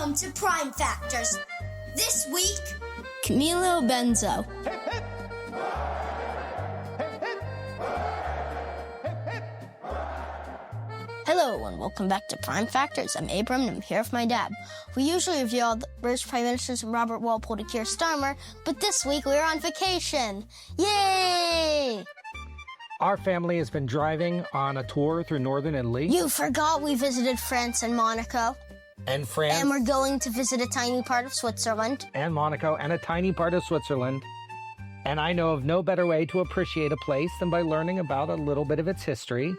Welcome to Prime Factors. This week, Camillo Benso. Hello and welcome back to Prime Factors. I'm Abram and I'm here with my dad. We usually review all the British Prime Ministers from Robert Walpole to Keir Starmer, but this week we're on vacation. Yay! Our family has been driving on a tour through northern Italy. You forgot we visited France and Monaco. And France. And we're going to visit a tiny part of Switzerland. And Monaco and a tiny part of Switzerland. And I know of no better way to appreciate a place than by learning about a little bit of its history.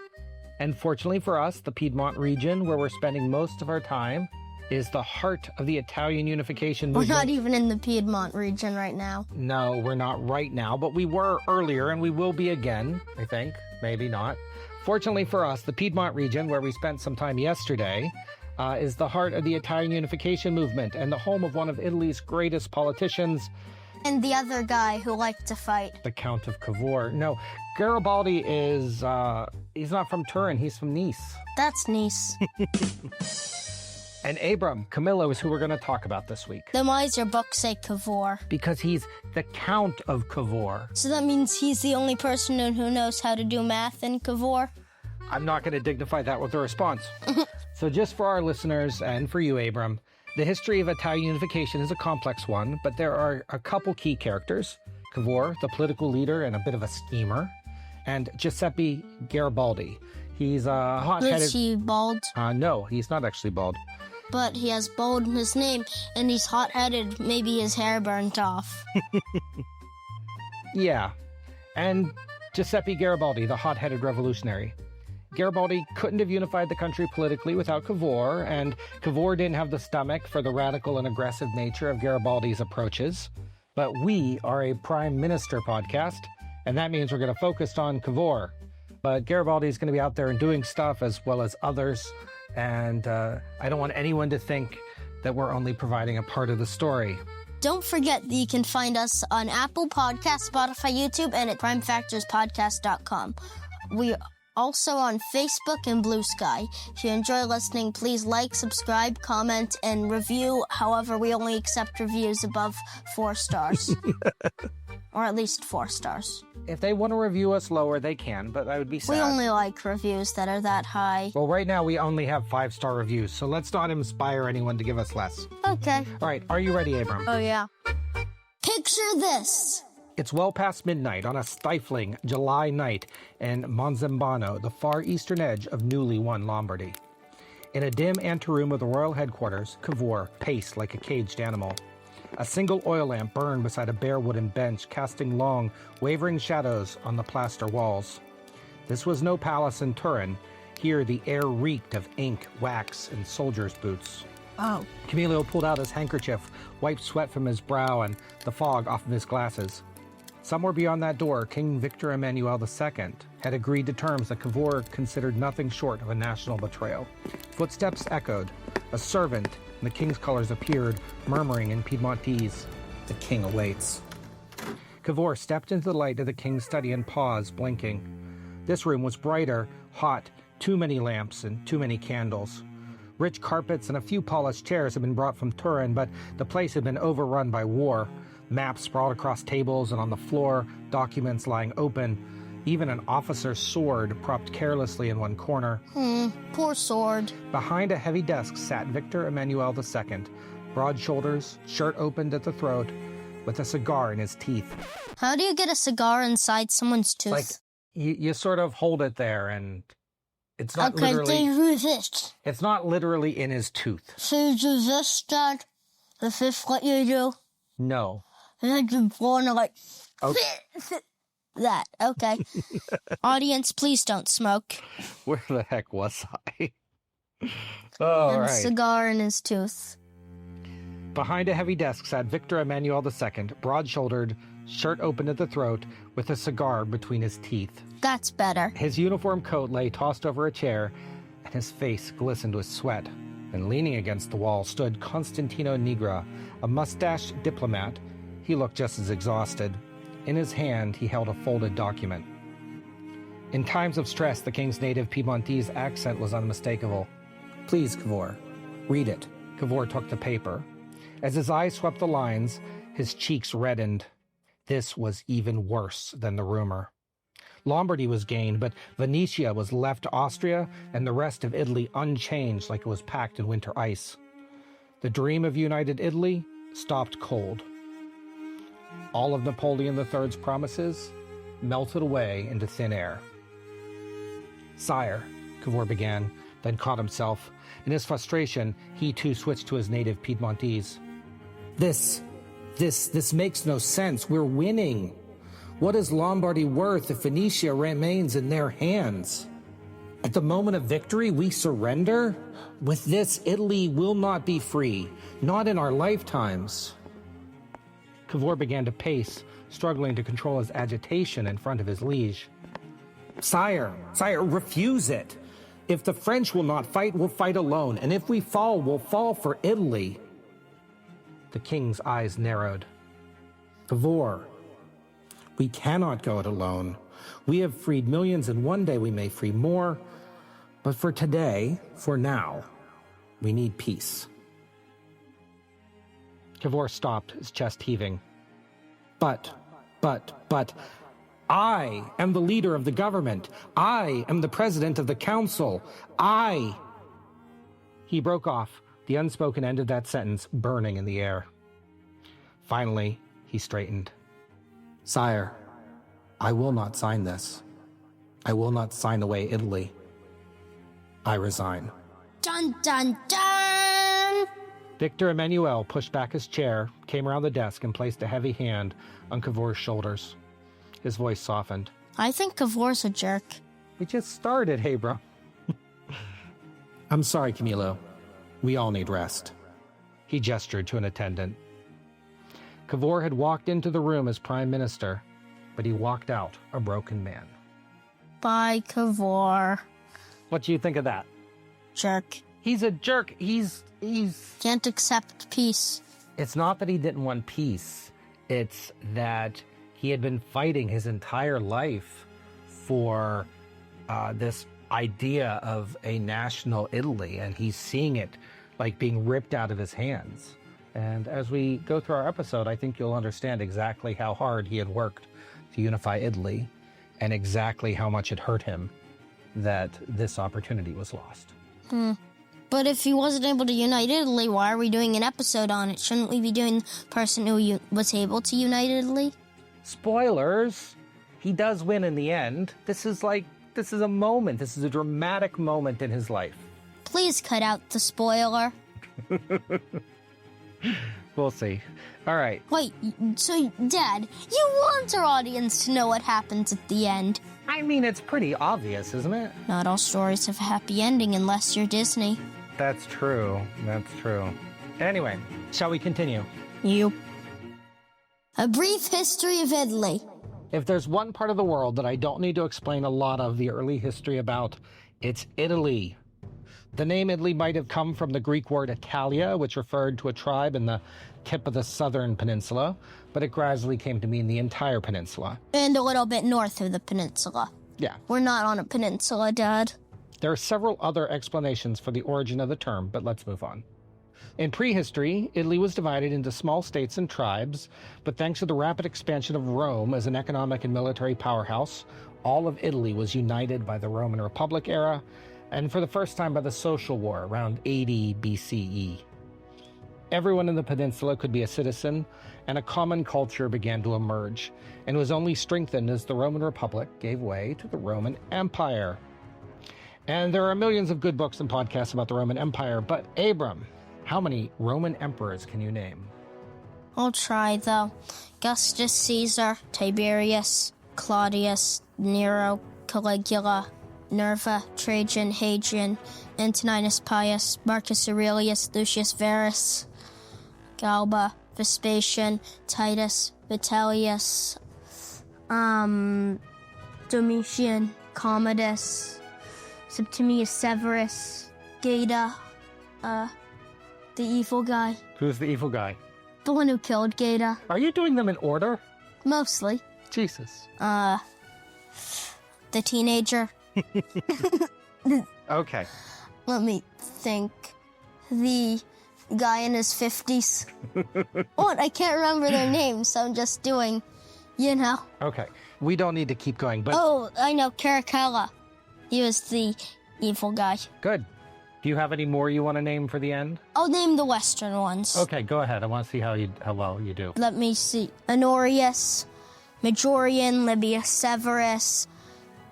And fortunately for us, the Piedmont region, where we're spending most of our time, is the heart of the Italian Unification movement. We're not even in the Piedmont region right now. No, we're not right now, but we were earlier, and we will be again, I think. Maybe not. Fortunately for us, the Piedmont region, where we spent some time yesterday, is the heart of the Italian Unification movement and the home of one of Italy's greatest politicians. And the other guy who liked to fight. The Count of Cavour. No, Garibaldi is, he's not from Turin, he's from Nice. That's Nice. And Abram, Camillo, is who we're going to talk about this week. Then why does your book say Cavour? Because he's the Count of Cavour. So that means he's the only person who knows how to do math in Cavour? I'm not going to dignify that with a response. So just for our listeners and for you, Abram, the history of Italian unification is a complex one, but there are a couple key characters. Cavour, the political leader and a bit of a schemer, and Giuseppe Garibaldi. He's a hot-headed... Is he bald? No, he's not actually bald. But he has bald in his name, and he's hot-headed. Maybe his hair burnt off. Yeah. And Giuseppe Garibaldi, the hot-headed revolutionary. Garibaldi couldn't have unified the country politically without Cavour, and Cavour didn't have the stomach for the radical and aggressive nature of Garibaldi's approaches. But we are a Prime Minister podcast, and that means we're going to focus on Cavour. But Garibaldi's going to be out there and doing stuff as well as others, and I don't want anyone to think that we're only providing a part of the story. Don't forget that you can find us on Apple Podcasts, Spotify, YouTube, and at primefactorspodcast.com. We also on Facebook and Blue Sky. If you enjoy listening, please like, subscribe, comment, and review. However, we only accept reviews above 4 stars. Or at least 4 stars. If they want to review us lower, they can, but I would be sad. We only like reviews that are that high. Well, right now we only have 5-star reviews, so let's not inspire anyone to give us less. Okay. All right, are you ready, Abram? Oh, yeah. Picture this. It's well past midnight on a stifling July night in Monzembano, the far eastern edge of newly won Lombardy. In a dim anteroom of the royal headquarters, Cavour paced like a caged animal. A single oil lamp burned beside a bare wooden bench, casting long, wavering shadows on the plaster walls. This was no palace in Turin. Here the air reeked of ink, wax, and soldiers' boots. Oh. Camillo pulled out his handkerchief, wiped sweat from his brow and the fog off of his glasses. Somewhere beyond that door, King Victor Emmanuel II had agreed to terms that Cavour considered nothing short of a national betrayal. Footsteps echoed. A servant in the king's colors appeared, murmuring in Piedmontese, "The king awaits." Cavour stepped into the light of the king's study and paused, blinking. This room was brighter, hot, too many lamps and too many candles. Rich carpets and a few polished chairs had been brought from Turin, but the place had been overrun by war. Maps sprawled across tables and on the floor, documents lying open. Even an officer's sword propped carelessly in one corner. Poor sword. Behind a heavy desk sat Victor Emmanuel II, broad shoulders, shirt opened at the throat, with a cigar in his teeth. How do you get a cigar inside someone's tooth? Like, you sort of hold it there, and it's not literally... Okay, do this. It's not literally in his tooth. So you do this, Dad? Is this what you do? No. And you want to, like... Okay. That. Okay. Audience, please don't smoke. Where the heck was I? All and right. Cigar in his tooth. Behind a heavy desk sat Victor Emmanuel II, broad-shouldered, shirt open at the throat, with a cigar between his teeth. That's better. His uniform coat lay tossed over a chair, and his face glistened with sweat. And leaning against the wall stood Constantino Nigra, a mustached diplomat. He looked just as exhausted. In his hand, he held a folded document. In times of stress, the king's native Piedmontese accent was unmistakable. "Please, Cavour, read it," Cavour took the paper. As his eyes swept the lines, his cheeks reddened. This was even worse than the rumor. Lombardy was gained, but Venetia was left to Austria and the rest of Italy unchanged like it was packed in winter ice. The dream of united Italy stopped cold. All of Napoleon III's promises melted away into thin air. "Sire," Cavour began, then caught himself. In his frustration, he too switched to his native Piedmontese. This makes no sense. We're winning. What is Lombardy worth if Venetia remains in their hands? At the moment of victory, we surrender? With this, Italy will not be free, not in our lifetimes. Cavour began to pace, struggling to control his agitation in front of his liege. Sire, refuse it. If the French will not fight, we'll fight alone, and if we fall, we'll fall for Italy. The king's eyes narrowed. Cavour, we cannot go it alone. We have freed millions, and one day we may free more. But for today, for now, we need peace. Cavour stopped, his chest heaving. But, I am the leader of the government. I am the president of the council. He broke off, the unspoken end of that sentence burning in the air. Finally, he straightened. Sire, I will not sign this. I will not sign away Italy. I resign. Dun, dun, dun! Victor Emmanuel pushed back his chair, came around the desk, and placed a heavy hand on Cavour's shoulders. His voice softened. I think Cavour's a jerk. We just started, Abram. I'm sorry, Camillo. We all need rest. He gestured to an attendant. Cavour had walked into the room as prime minister, but he walked out a broken man. Bye, Cavour. What do you think of that? Jerk. He's a jerk. He's... Can't accept peace. It's not that he didn't want peace. It's that he had been fighting his entire life for this idea of a national Italy, and he's seeing it like being ripped out of his hands. And as we go through our episode, I think you'll understand exactly how hard he had worked to unify Italy and exactly how much it hurt him that this opportunity was lost. But if he wasn't able to unite Italy, why are we doing an episode on it? Shouldn't we be doing the person who was able to unite Italy? Spoilers! He does win in the end. This is a moment. This is a dramatic moment in his life. Please cut out the spoiler. We'll see. All right. Wait, so, Dad, you want our audience to know what happens at the end. I mean, it's pretty obvious, isn't it? Not all stories have a happy ending unless you're Disney. That's true. That's true. Anyway, shall we continue? A brief history of Italy. If there's one part of the world that I don't need to explain a lot of the early history about, it's Italy. The name Italy might have come from the Greek word Italia, which referred to a tribe in the tip of the southern peninsula, but it gradually came to mean the entire peninsula. And a little bit north of the peninsula. Yeah. We're not on a peninsula, Dad. There are several other explanations for the origin of the term, but let's move on. In prehistory, Italy was divided into small states and tribes, but thanks to the rapid expansion of Rome as an economic and military powerhouse, all of Italy was united by the Roman Republic era, and for the first time by the Social War around 80 BCE. Everyone in the peninsula could be a citizen, and a common culture began to emerge, and was only strengthened as the Roman Republic gave way to the Roman Empire. And there are millions of good books and podcasts about the Roman Empire, but Abram, how many Roman emperors can you name? I'll try, though. Augustus Caesar, Tiberius, Claudius, Nero, Caligula, Nerva, Trajan, Hadrian, Antoninus Pius, Marcus Aurelius, Lucius Verus, Galba, Vespasian, Titus, Vitellius, Domitian, Commodus, Septimius Severus, Geta, the evil guy. Who's the evil guy? The one who killed Geta. Are you doing them in order? Mostly. Jesus. The teenager. Okay. Let me think. The guy in his 50s. What? I can't remember their names, so I'm just doing, you know. Okay, we don't need to keep going, but... Oh, I know, Caracalla. He was the evil guy. Good. Do you have any more you want to name for the end? I'll name the Western ones. Okay, go ahead. I want to see how well you do. Let me see. Honorius, Majorian, Libius Severus,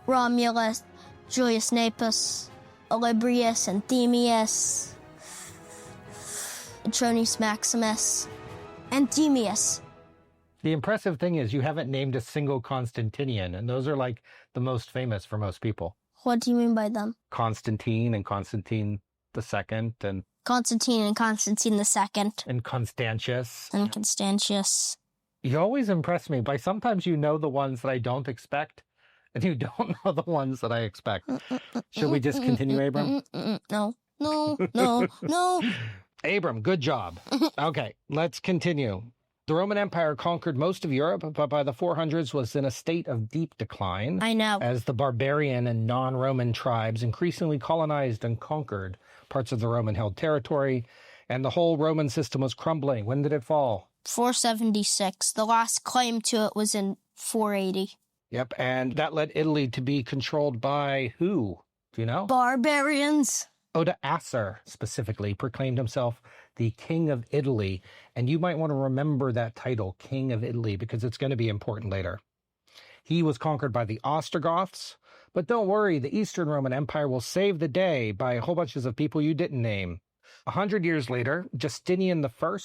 Romulus, Julius Nepos, Olybrius, Anthemius, Petronius Maximus, Anthemius. The impressive thing is you haven't named a single Constantinian, and those are like the most famous for most people. What do you mean by them? Constantine and Constantine II and... Constantine and Constantine II. And Constantius. And Constantius. You always impress me by sometimes you know the ones that I don't expect, and you don't know the ones that I expect. Should we just continue, Abram? No. Abram, good job. Okay, let's continue. The Roman Empire conquered most of Europe, but by the 400s was in a state of deep decline. I know. As the barbarian and non-Roman tribes increasingly colonized and conquered parts of the Roman-held territory, and the whole Roman system was crumbling. When did it fall? 476. The last claim to it was in 480. Yep, and that led Italy to be controlled by who? Do you know? Barbarians. Odoacer, specifically, proclaimed himself the King of Italy. And you might want to remember that title, King of Italy, because it's going to be important later. He was conquered by the Ostrogoths. But don't worry, the Eastern Roman Empire will save the day by a whole bunch of people you didn't name. 100 years later, Justinian I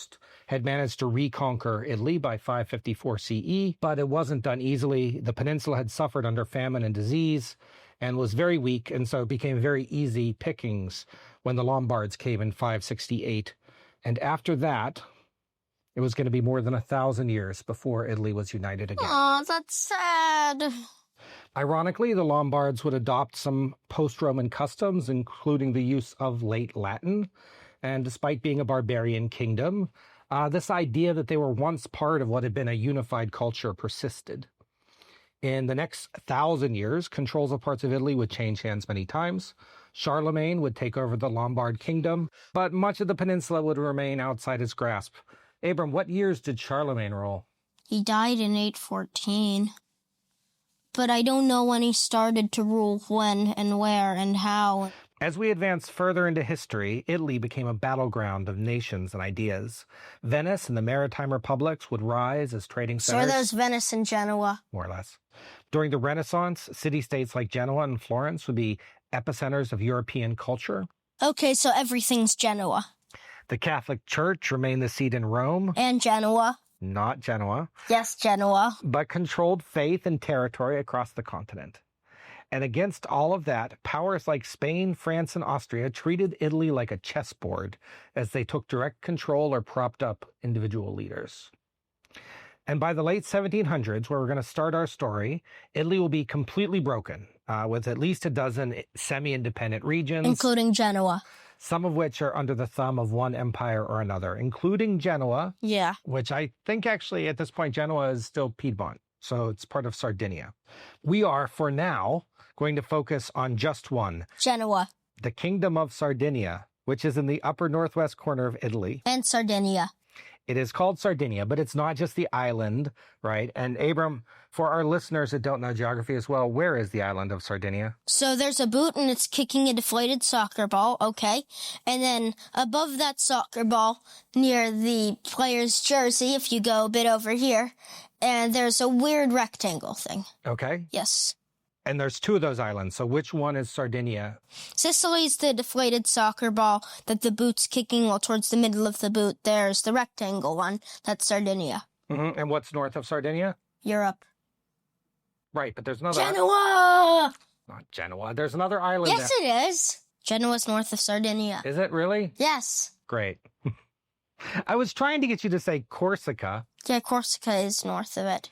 had managed to reconquer Italy by 554 CE, but it wasn't done easily. The peninsula had suffered under famine and disease and was very weak, and so it became very easy pickings when the Lombards came in 568. And after that, it was going to be more than 1,000 years before Italy was united again. Oh, that's sad. Ironically, the Lombards would adopt some post-Roman customs, including the use of late Latin. And despite being a barbarian kingdom, this idea that they were once part of what had been a unified culture persisted. In the next 1,000 years, controls of parts of Italy would change hands many times. Charlemagne would take over the Lombard kingdom, but much of the peninsula would remain outside his grasp. Abram, what years did Charlemagne rule? He died in 814. But I don't know when he started to rule, when and where and how. As we advance further into history, Italy became a battleground of nations and ideas. Venice and the maritime republics would rise as trading centers. So there's Venice and Genoa. More or less. During the Renaissance, city-states like Genoa and Florence would be epicenters of European culture. Okay, so everything's Genoa. The Catholic Church remained the seat in Rome. And Genoa. Not Genoa. Yes, Genoa. But controlled faith and territory across the continent. And against all of that, powers like Spain, France, and Austria treated Italy like a chessboard as they took direct control or propped up individual leaders. And by the late 1700s, where we're going to start our story, Italy will be completely broken, with at least a dozen semi-independent regions. Including Genoa. Some of which are under the thumb of one empire or another, including Genoa. Yeah. Which I think actually at this point, Genoa is still Piedmont. So it's part of Sardinia. We are, for now, going to focus on just one. Genoa. The Kingdom of Sardinia, which is in the upper northwest corner of Italy. And Sardinia. It is called Sardinia, but it's not just the island, right? And Abram, for our listeners that don't know geography as well, where is the island of Sardinia? So there's a boot and it's kicking a deflated soccer ball, okay? And then above that soccer ball, near the player's jersey, if you go a bit over here, and there's a weird rectangle thing. Okay. Yes. And there's two of those islands. So which one is Sardinia? Sicily's the deflated soccer ball that the boot's kicking, while towards the middle of the boot, there's the rectangle one. That's Sardinia. Mm-hmm. And what's north of Sardinia? Europe. Right, but there's another... Genoa! Not Genoa. There's another island. Yes, it is. Genoa's north of Sardinia. Is it really? Yes. Great. I was trying to get you to say Corsica. Yeah, Corsica is north of it.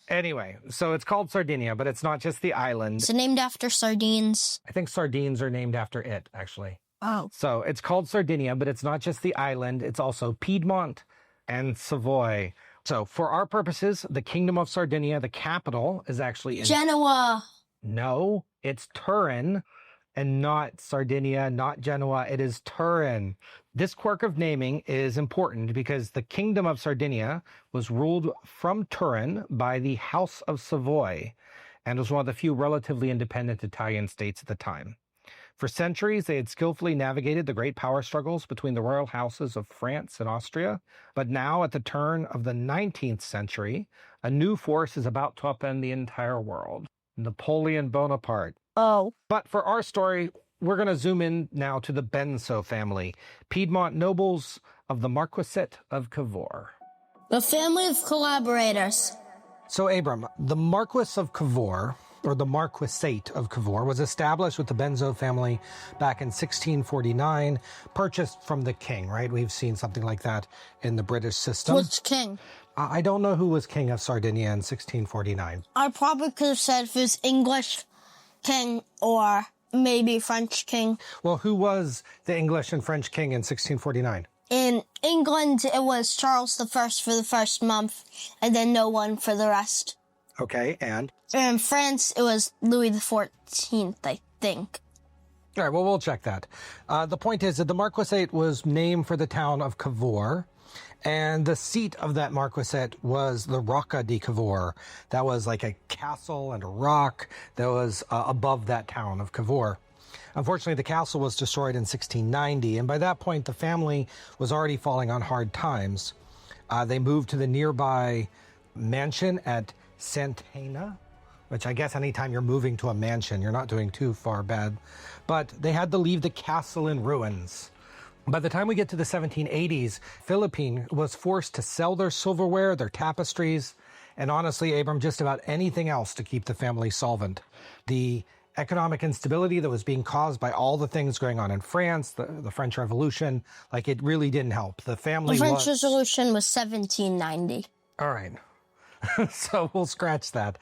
Anyway, so it's called Sardinia, but it's not just the island. It's named after sardines. I think sardines are named after it, actually. Oh. So it's called Sardinia, but it's not just the island. It's also Piedmont and Savoy. So for our purposes, the Kingdom of Sardinia, the capital, is actually in... Genoa. No, it's Turin. and not Sardinia, not Genoa. It is Turin. This quirk of naming is important because the Kingdom of Sardinia was ruled from Turin by the House of Savoy and was one of the few relatively independent Italian states at the time. For centuries, they had skillfully navigated the great power struggles between the royal houses of France and Austria. But now, at the turn of the 19th century, a new force is about to upend the entire world: Napoleon Bonaparte. Oh. But for our story, we're going to zoom in now to the Benso family, Piedmont nobles of the Marquisate of Cavour. The family of collaborators. So, Abram, the Marquis of Cavour, or the Marquisate of Cavour, was established with the Benso family back in 1649, purchased from the king, right? We've seen something like that in the British system. Which king? I don't know who was king of Sardinia in 1649. I probably could have said if it was English king or maybe French king. Well, who was the English and French king in 1649? In England, it was Charles I for the first month, and then no one for the rest. Okay, and? In France, it was Louis XIV, I think. All right, well, we'll check that. The point is that the Marquisate was named for the town of Cavour, and the seat of that Marquisate was the Rocca di Cavour. That was like a castle and a rock that was above that town of Cavour. Unfortunately, the castle was destroyed in 1690, and by that point, the family was already falling on hard times. They moved to the nearby mansion at Santena, which I guess anytime you're moving to a mansion, you're not doing too far bad. But they had to leave the castle in ruins. By the time we get to the 1780s, Philippine was forced to sell their silverware, their tapestries, and honestly, Abram, just about anything else to keep the family solvent. The economic instability that was being caused by all the things going on in France, the French Revolution, like it really didn't help. The family The French Revolution was 1790. All right. So we'll scratch that.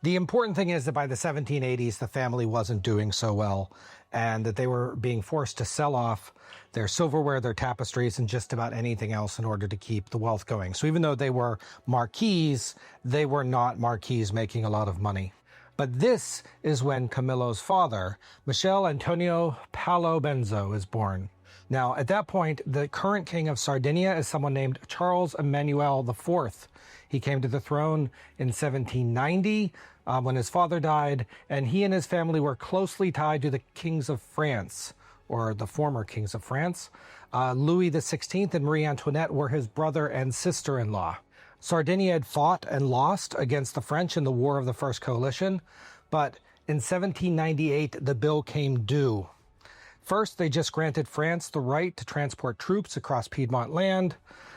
The important thing is that by the 1780s, the family wasn't doing so well, and that they were being forced to sell off their silverware, their tapestries, and just about anything else in order to keep the wealth going. So even though they were marquises, they were not marquises making a lot of money. But this is when Camillo's father, Michele Antonio Paolo Benso, is born. Now, at that point, the current king of Sardinia is someone named Charles Emmanuel IV. He came to the throne in 1790 when his father died, and he and his family were closely tied to the kings of France, or the former kings of France. Louis XVI and Marie Antoinette were his brother and sister-in-law. Sardinia had fought and lost against the French in the War of the First Coalition, but in 1798, the bill came due. First, they just granted France the right to transport troops across Piedmont land,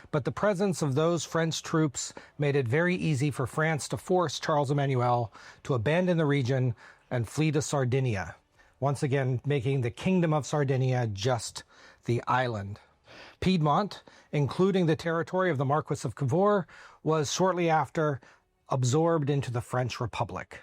but the presence of those French troops made it very easy for France to force Charles Emmanuel to abandon the region and flee to Sardinia, once again making the Kingdom of Sardinia just the island. Piedmont, including the territory of the Marquis of Cavour, was shortly after absorbed into the French Republic.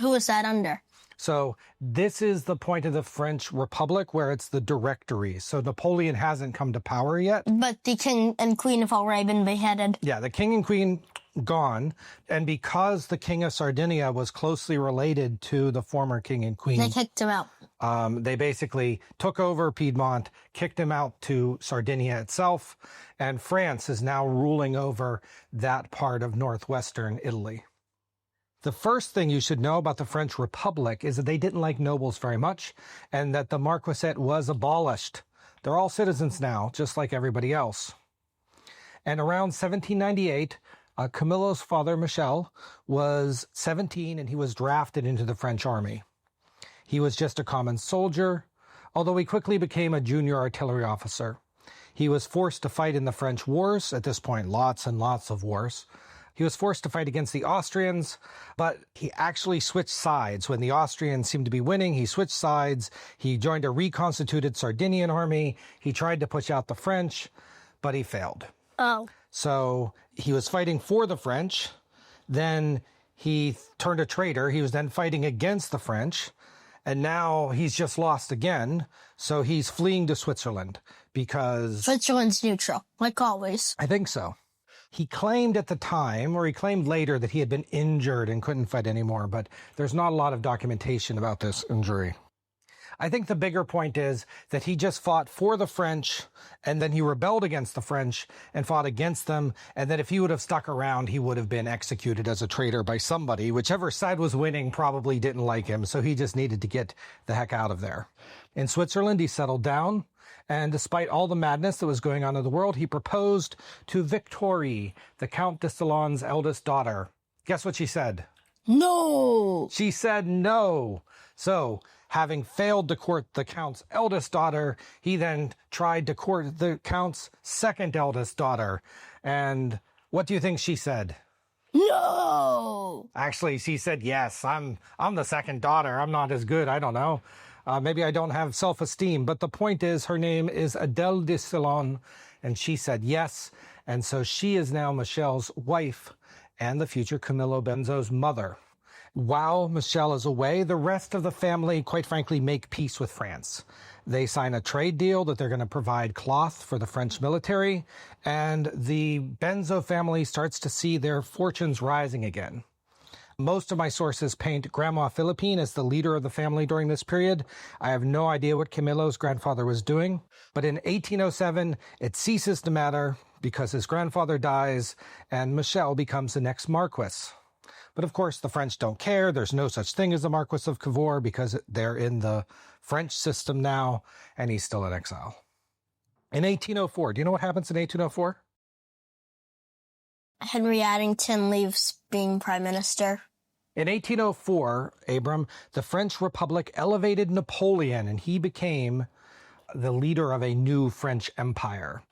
Who was that under? So this is the point of the French Republic where it's the Directory. So Napoleon hasn't come to power yet. But the king and queen have already been beheaded. Yeah, the king and queen gone. And because the king of Sardinia was closely related to the former king and queen, they kicked him out. They basically took over Piedmont, kicked him out to Sardinia itself, and France is now ruling over that part of northwestern Italy. The first thing you should know about the French Republic is that they didn't like nobles very much, and that the Marquisate was abolished. They're all citizens now, just like everybody else. And around 1798, Camillo's father, Michel, was 17, and he was drafted into the French army. He was just a common soldier, although he quickly became a junior artillery officer. He was forced to fight in the French wars, at this point lots and lots of wars. He was forced to fight against the Austrians, but he actually switched sides. When the Austrians seemed to be winning, he switched sides. He joined a reconstituted Sardinian army. He tried to push out the French, but he failed. Oh. So he was fighting for the French. Then he turned a traitor. He was then fighting against the French. And now he's just lost again. So he's fleeing to Switzerland because... Switzerland's neutral, like always. I think so. He claimed at the time, or he claimed later, that he had been injured and couldn't fight anymore, but there's not a lot of documentation about this injury. I think the bigger point is that he just fought for the French, and then he rebelled against the French and fought against them, and that if he would have stuck around, he would have been executed as a traitor by somebody. Whichever side was winning probably didn't like him, so he just needed to get the heck out of there. In Switzerland, he settled down, and despite all the madness that was going on in the world, he proposed to Victoire, the Count de Salon's eldest daughter. Guess what she said? No! She said no. So, having failed to court the Count's eldest daughter, he then tried to court the Count's second eldest daughter. And what do you think she said? No! Actually, she said, yes, I'm the second daughter. I'm not as good. I don't know. Maybe I don't have self-esteem. But the point is, her name is Adèle de Salon, and she said yes. And so she is now Michel's wife and the future Camillo Benso's mother. While Michel is away, the rest of the family, quite frankly, make peace with France. They sign a trade deal that they're going to provide cloth for the French military, and the Benso family starts to see their fortunes rising again. Most of my sources paint Grandma Philippine as the leader of the family during this period. I have no idea what Camillo's grandfather was doing, but in 1807, it ceases to matter because his grandfather dies and Michel becomes the next Marquis. But of course, the French don't care. There's no such thing as the Marquis of Cavour because they're in the French system now, and he's still in exile. In 1804, do you know what happens in 1804? Henry Addington leaves being prime minister. In 1804, Abram, the French Republic elevated Napoleon, and he became the leader of a new French empire.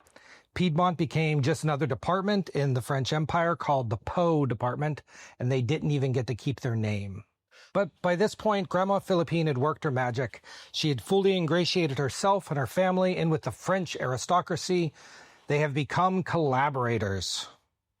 Piedmont became just another department in the French Empire called the Po Department, and they didn't even get to keep their name. But by this point, Grandma Philippine had worked her magic. She had fully ingratiated herself and her family in with the French aristocracy. They have become collaborators.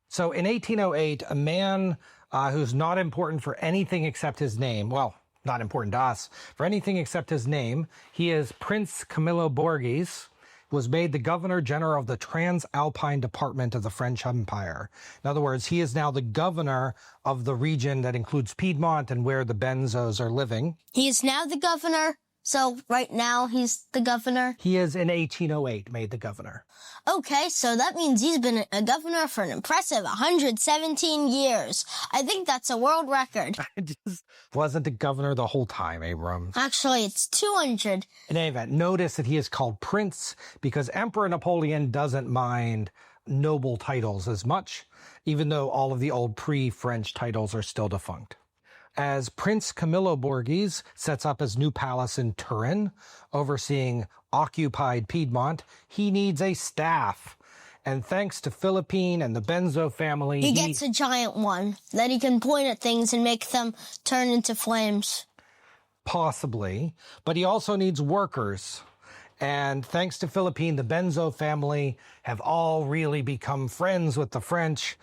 So in 1808, a man who's not important for anything except his name, well, not important to us, for anything except his name, he is Prince Camillo Borghese, was made the Governor-General of the Transalpine Department of the French Empire. In other words, he is now the governor of the region that includes Piedmont and where the Benzos are living. He is now the governor, so right now he's the governor? He is in 1808 made the governor. Okay, so that means he's been a governor for an impressive 117 years. I think that's a world record. I just wasn't a governor the whole time, Abram. Actually, it's 200. In any event, notice that he is called Prince because Emperor Napoleon doesn't mind noble titles as much, even though all of the old pre-French titles are still defunct. As Prince Camillo Borghese sets up his new palace in Turin, overseeing occupied Piedmont, he needs a staff. And thanks to Philippine and the Benso family, he gets a giant one that he can point at things and make them turn into flames. Possibly, but he also needs workers. And thanks to Philippine, the Benso family have all really become friends with the French.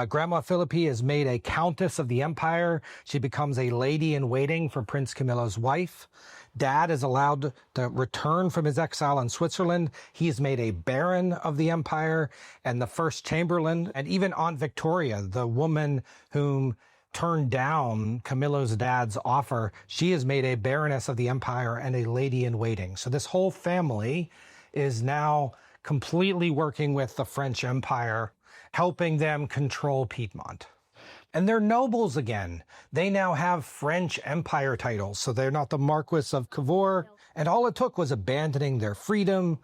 Grandma Philippe is made a countess of the empire. She becomes a lady-in-waiting for Prince Camillo's wife. Dad is allowed to return from his exile in Switzerland. He is made a baron of the empire and the first chamberlain. And even Aunt Victoria, the woman whom turned down Camillo's dad's offer, she is made a baroness of the empire and a lady-in-waiting. So this whole family is now completely working with the French Empire, helping them control Piedmont. And they're nobles again. They now have French Empire titles, so they're not the Marquis of Cavour. And all it took was abandoning their freedom,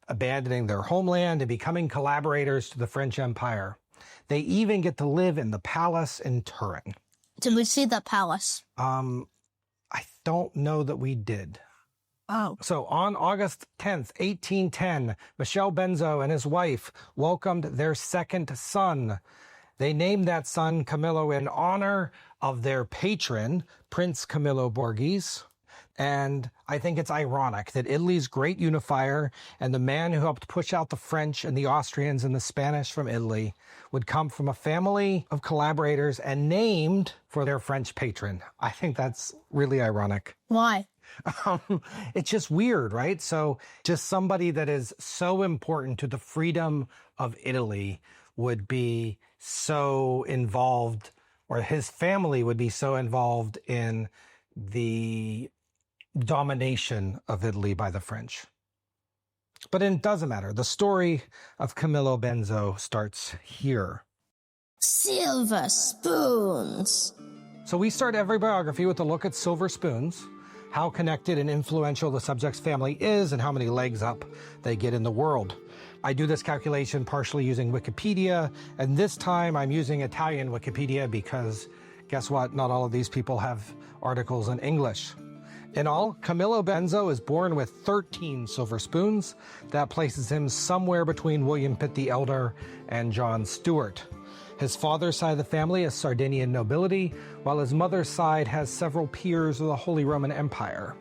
abandoning their homeland, and becoming collaborators to the French Empire. They even get to live in the palace in Turin. Did we see the palace? I don't know that we did. Oh. So on August 10th, 1810, Michel Benso and his wife welcomed their second son. They named that son Camillo in honor of their patron, Prince Camillo Borghese. And I think it's ironic that Italy's great unifier and the man who helped push out the French and the Austrians and the Spanish from Italy would come from a family of collaborators and named for their French patron. I think that's really ironic. Why? It's just weird, right? So just somebody that is so important to the freedom of Italy would be so involved, or his family would be so involved in the domination of Italy by the French. But it doesn't matter. The story of Camillo Benso starts here. Silver spoons. So we start every biography with a look at silver spoons, how connected and influential the subject's family is, and how many legs up they get in the world. I do this calculation partially using Wikipedia, and this time I'm using Italian Wikipedia because, guess what? Not all of these people have articles in English. In all, Camillo Benso is born with 13 silver spoons. That places him somewhere between William Pitt the Elder and John Stuart. His father's side of the family is Sardinian nobility, while his mother's side has several peers of the Holy Roman Empire.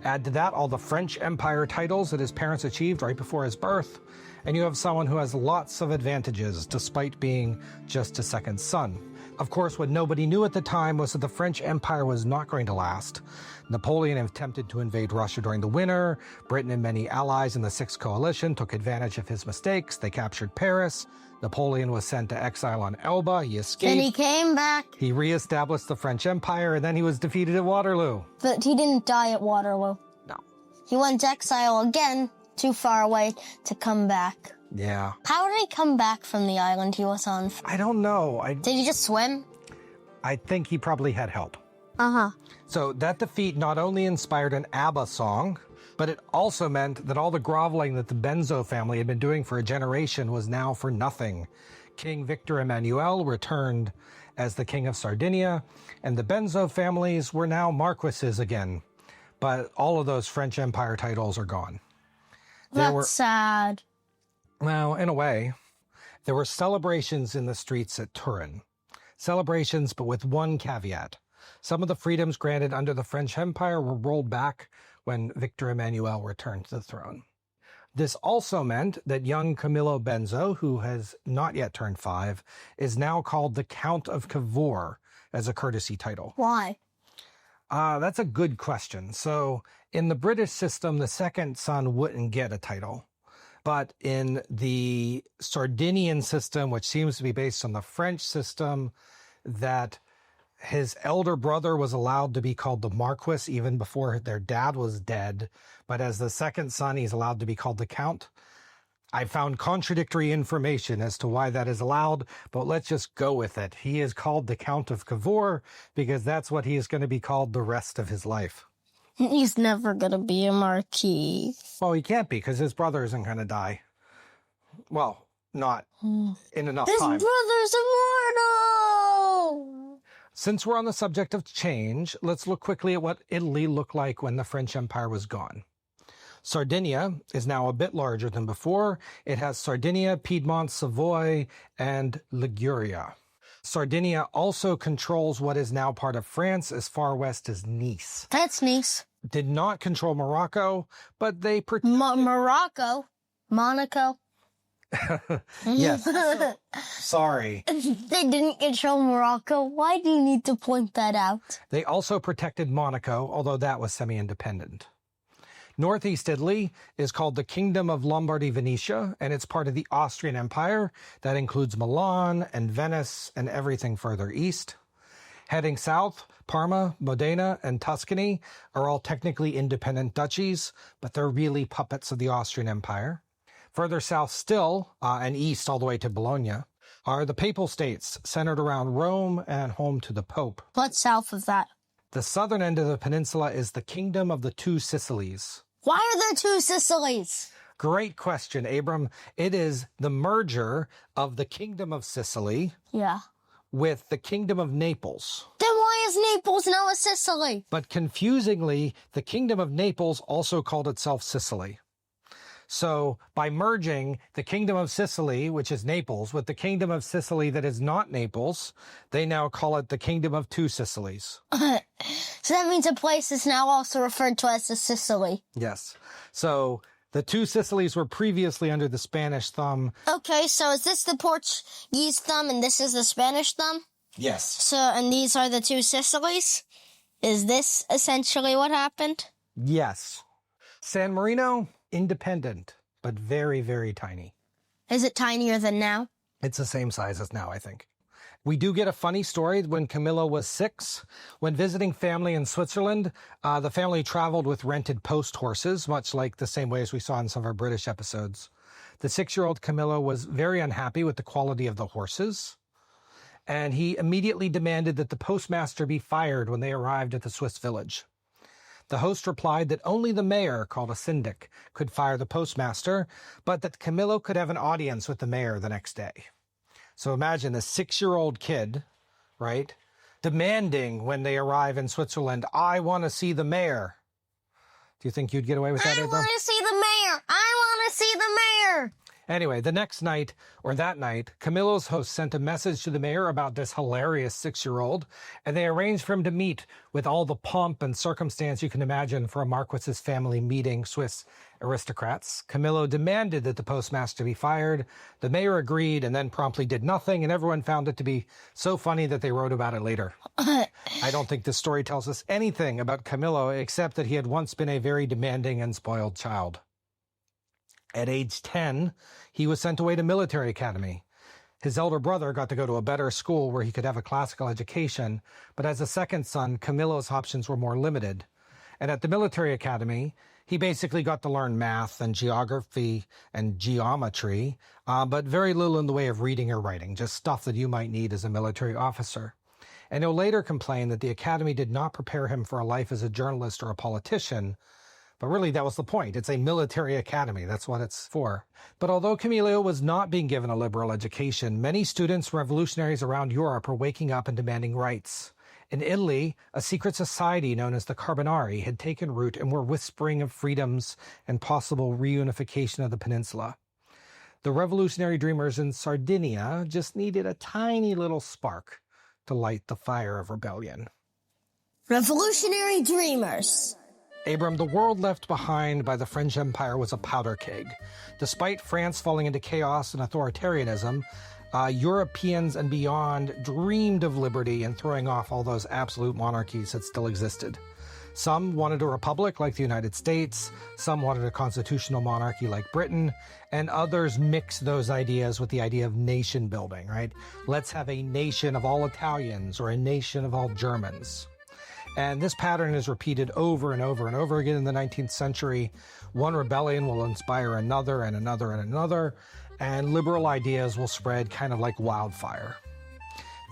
Add to that all the French Empire titles that his parents achieved right before his birth, and you have someone who has lots of advantages despite being just a second son. Of course, what nobody knew at the time was that the French Empire was not going to last. Napoleon attempted to invade Russia during the winter. Britain and many allies in the Sixth Coalition took advantage of his mistakes. They captured Paris. Napoleon was sent to exile on Elba. He escaped. And he came back. He reestablished the French Empire, and then he was defeated at Waterloo. But he didn't die at Waterloo. No. He went to exile again, too far away to come back. Yeah. How did he come back from the island he was on? I don't know. Did he just swim? I think he probably had help. Uh-huh. So that defeat not only inspired an ABBA song, but it also meant that all the groveling that the Benso family had been doing for a generation was now for nothing. King Victor Emmanuel returned as the King of Sardinia, and the Benso families were now marquises again. But all of those French Empire titles are gone. That's sad. Well, in a way, there were celebrations in the streets at Turin. Celebrations, but with one caveat. Some of the freedoms granted under the French Empire were rolled back when Victor Emmanuel returned to the throne. This also meant that young Camillo Benso, who has not yet turned 5, is now called the Count of Cavour as a courtesy title. Why? That's a good question. So in the British system, the second son wouldn't get a title. But in the Sardinian system, which seems to be based on the French system, that his elder brother was allowed to be called the Marquis even before their dad was dead. But as the second son, he's allowed to be called the Count. I found contradictory information as to why that is allowed, but let's just go with it. He is called the Count of Cavour because that's what he is going to be called the rest of his life. He's never going to be a marquis. Well, he can't be because his brother isn't going to die. Well, not in enough time. His brother's immortal! Since we're on the subject of change, let's look quickly at what Italy looked like when the French Empire was gone. Sardinia is now a bit larger than before. It has Sardinia, Piedmont, Savoy, and Liguria. Sardinia also controls what is now part of France as far west as Nice. That's Nice. Did not control Morocco, but they... Morocco? Monaco? Yes. Sorry. They didn't control Morocco. Why do you need to point that out? They also protected Monaco, although that was semi-independent. Northeast Italy is called the Kingdom of Lombardy-Venetia, and it's part of the Austrian Empire. That includes Milan and Venice and everything further east. Heading south, Parma, Modena, and Tuscany are all technically independent duchies, but they're really puppets of the Austrian Empire. Further south still, and east all the way to Bologna, are the Papal States, centered around Rome and home to the Pope. What's south of that? The southern end of the peninsula is the Kingdom of the Two Sicilies. Why are there two Sicilies? Great question, Abram. It is the merger of the Kingdom of Sicily with the Kingdom of Naples. Then why is Naples now a Sicily? But confusingly, the Kingdom of Naples also called itself Sicily. So by merging the Kingdom of Sicily, which is Naples, with the Kingdom of Sicily that is not Naples, they now call it the Kingdom of Two Sicilies. So that means a place is now also referred to as a Sicily. Yes. So the Two Sicilies were previously under the Spanish thumb. Okay, so is this the Portuguese thumb and this is the Spanish thumb? Yes. So, and these are the two Sicilies? Is this essentially what happened? Yes. San Marino, independent, but very, very tiny. Is it tinier than now? It's the same size as now, I think. We do get a funny story when Camillo was 6. When visiting family in Switzerland, the family traveled with rented post horses, much like the same way as we saw in some of our British episodes. The 6-year-old Camillo was very unhappy with the quality of the horses, and he immediately demanded that the postmaster be fired when they arrived at the Swiss village. The host replied that only the mayor, called a syndic, could fire the postmaster, but that Camillo could have an audience with the mayor the next day. So imagine a 6-year-old kid, right, demanding when they arrive in Switzerland, I want to see the mayor. Do you think you'd get away with that, Abram? I want to see the mayor. I want to see the mayor. Anyway, the next night, or that night, Camillo's host sent a message to the mayor about this hilarious 6-year-old, and they arranged for him to meet with all the pomp and circumstance you can imagine for a Marquis's family meeting Swiss aristocrats. Camillo demanded that the postmaster be fired. The mayor agreed and then promptly did nothing, and everyone found it to be so funny that they wrote about it later. I don't think this story tells us anything about Camillo except that he had once been a very demanding and spoiled child. At age 10, he was sent away to military academy. His elder brother got to go to a better school where he could have a classical education, but as a second son, Camillo's options were more limited. And at the military academy, he basically got to learn math and geography and geometry, but very little in the way of reading or writing, just stuff that you might need as a military officer. And he'll later complain that the academy did not prepare him for a life as a journalist or a politician. But really, that was the point. It's a military academy. That's what it's for. But although Camillo was not being given a liberal education, many students, revolutionaries around Europe are waking up and demanding rights. In Italy, a secret society known as the Carbonari had taken root and were whispering of freedoms and possible reunification of the peninsula. The revolutionary dreamers in Sardinia just needed a tiny little spark to light the fire of rebellion. Revolutionary dreamers. Abram, the world left behind by the French Empire was a powder keg. Despite France falling into chaos and authoritarianism, Europeans and beyond dreamed of liberty and throwing off all those absolute monarchies that still existed. Some wanted a republic like the United States, some wanted a constitutional monarchy like Britain, and others mixed those ideas with the idea of nation building, right? Let's have a nation of all Italians or a nation of all Germans. And this pattern is repeated over and over and over again in the 19th century. One rebellion will inspire another and another and another, and liberal ideas will spread kind of like wildfire.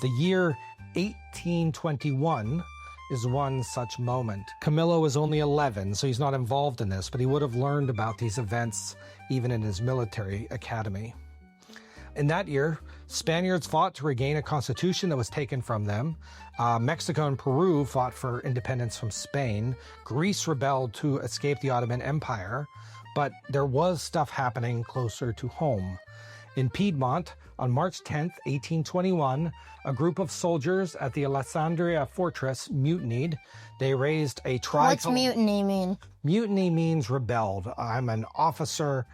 The year 1821 is one such moment. Camillo is only 11, so he's not involved in this, but he would have learned about these events even in his military academy. In that year, Spaniards fought to regain a constitution that was taken from them. Mexico and Peru fought for independence from Spain. Greece rebelled to escape the Ottoman Empire. But there was stuff happening closer to home. In Piedmont, on March 10th, 1821, a group of soldiers at the Alessandria fortress mutinied. They raised a tricolor. What's mutiny mean? Mutiny means rebelled. I'm an officer,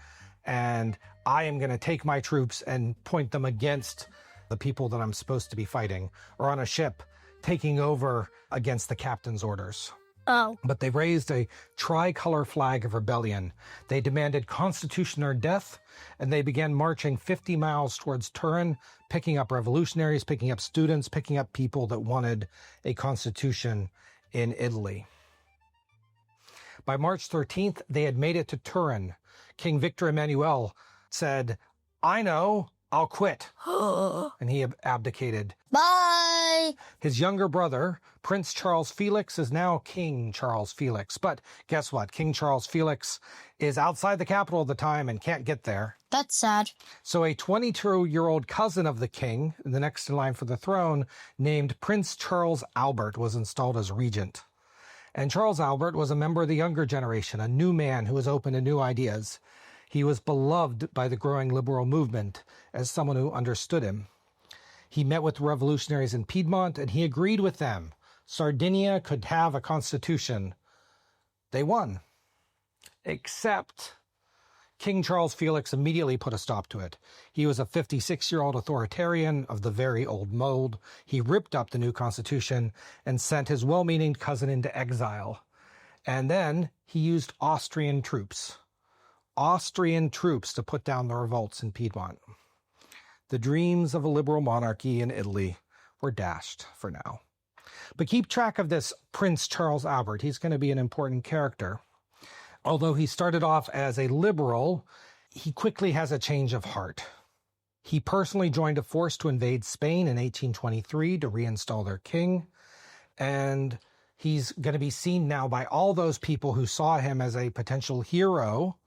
and I am going to take my troops and point them against the people that I'm supposed to be fighting, or on a ship, taking over against the captain's orders. Oh. But they raised a tricolor flag of rebellion. They demanded constitution or death, and they began marching 50 miles towards Turin, picking up revolutionaries, picking up students, picking up people that wanted a constitution in Italy. By March 13th, they had made it to Turin. King Victor Emmanuel said, I know, I'll quit. And he abdicated. Bye! His younger brother, Prince Charles Felix, is now King Charles Felix. But guess what? King Charles Felix is outside the capital at the time and can't get there. That's sad. So a 22-year-old cousin of the king, the next in line for the throne, named Prince Charles Albert, was installed as regent. And Charles Albert was a member of the younger generation, a new man who was open to new ideas. He was beloved by the growing liberal movement as someone who understood him. He met with revolutionaries in Piedmont, and he agreed with them. Sardinia could have a constitution. They won. Except King Charles Felix immediately put a stop to it. He was a 56-year-old authoritarian of the very old mold. He ripped up the new constitution and sent his well-meaning cousin into exile. And then he used Austrian troops to put down the revolts in Piedmont. The dreams of a liberal monarchy in Italy were dashed for now. But keep track of this Prince Charles Albert. He's going to be an important character. Although he started off as a liberal, he quickly has a change of heart. He personally joined a force to invade Spain in 1823 to reinstall their king. And he's going to be seen now by all those people who saw him as a potential hero.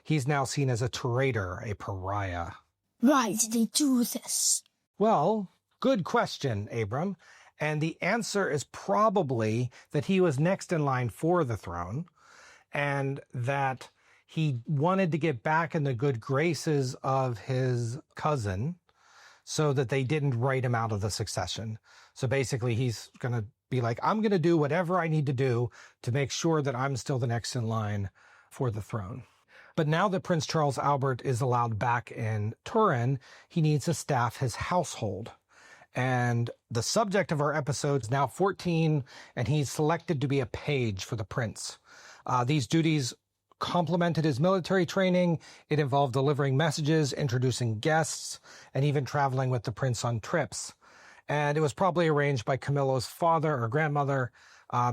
He's now seen as a traitor, a pariah. Why did they do this? Well, good question, Abram. And the answer is probably that he was next in line for the throne and that he wanted to get back in the good graces of his cousin so that they didn't write him out of the succession. So basically, he's going to be like, I'm going to do whatever I need to do to make sure that I'm still the next in line for the throne. But now that Prince Charles Albert is allowed back in Turin, he needs to staff his household. And the subject of our episode is now 14, and he's selected to be a page for the prince. These duties complemented his military training. It involved delivering messages, introducing guests, and even traveling with the prince on trips. And it was probably arranged by Camillo's father or grandmother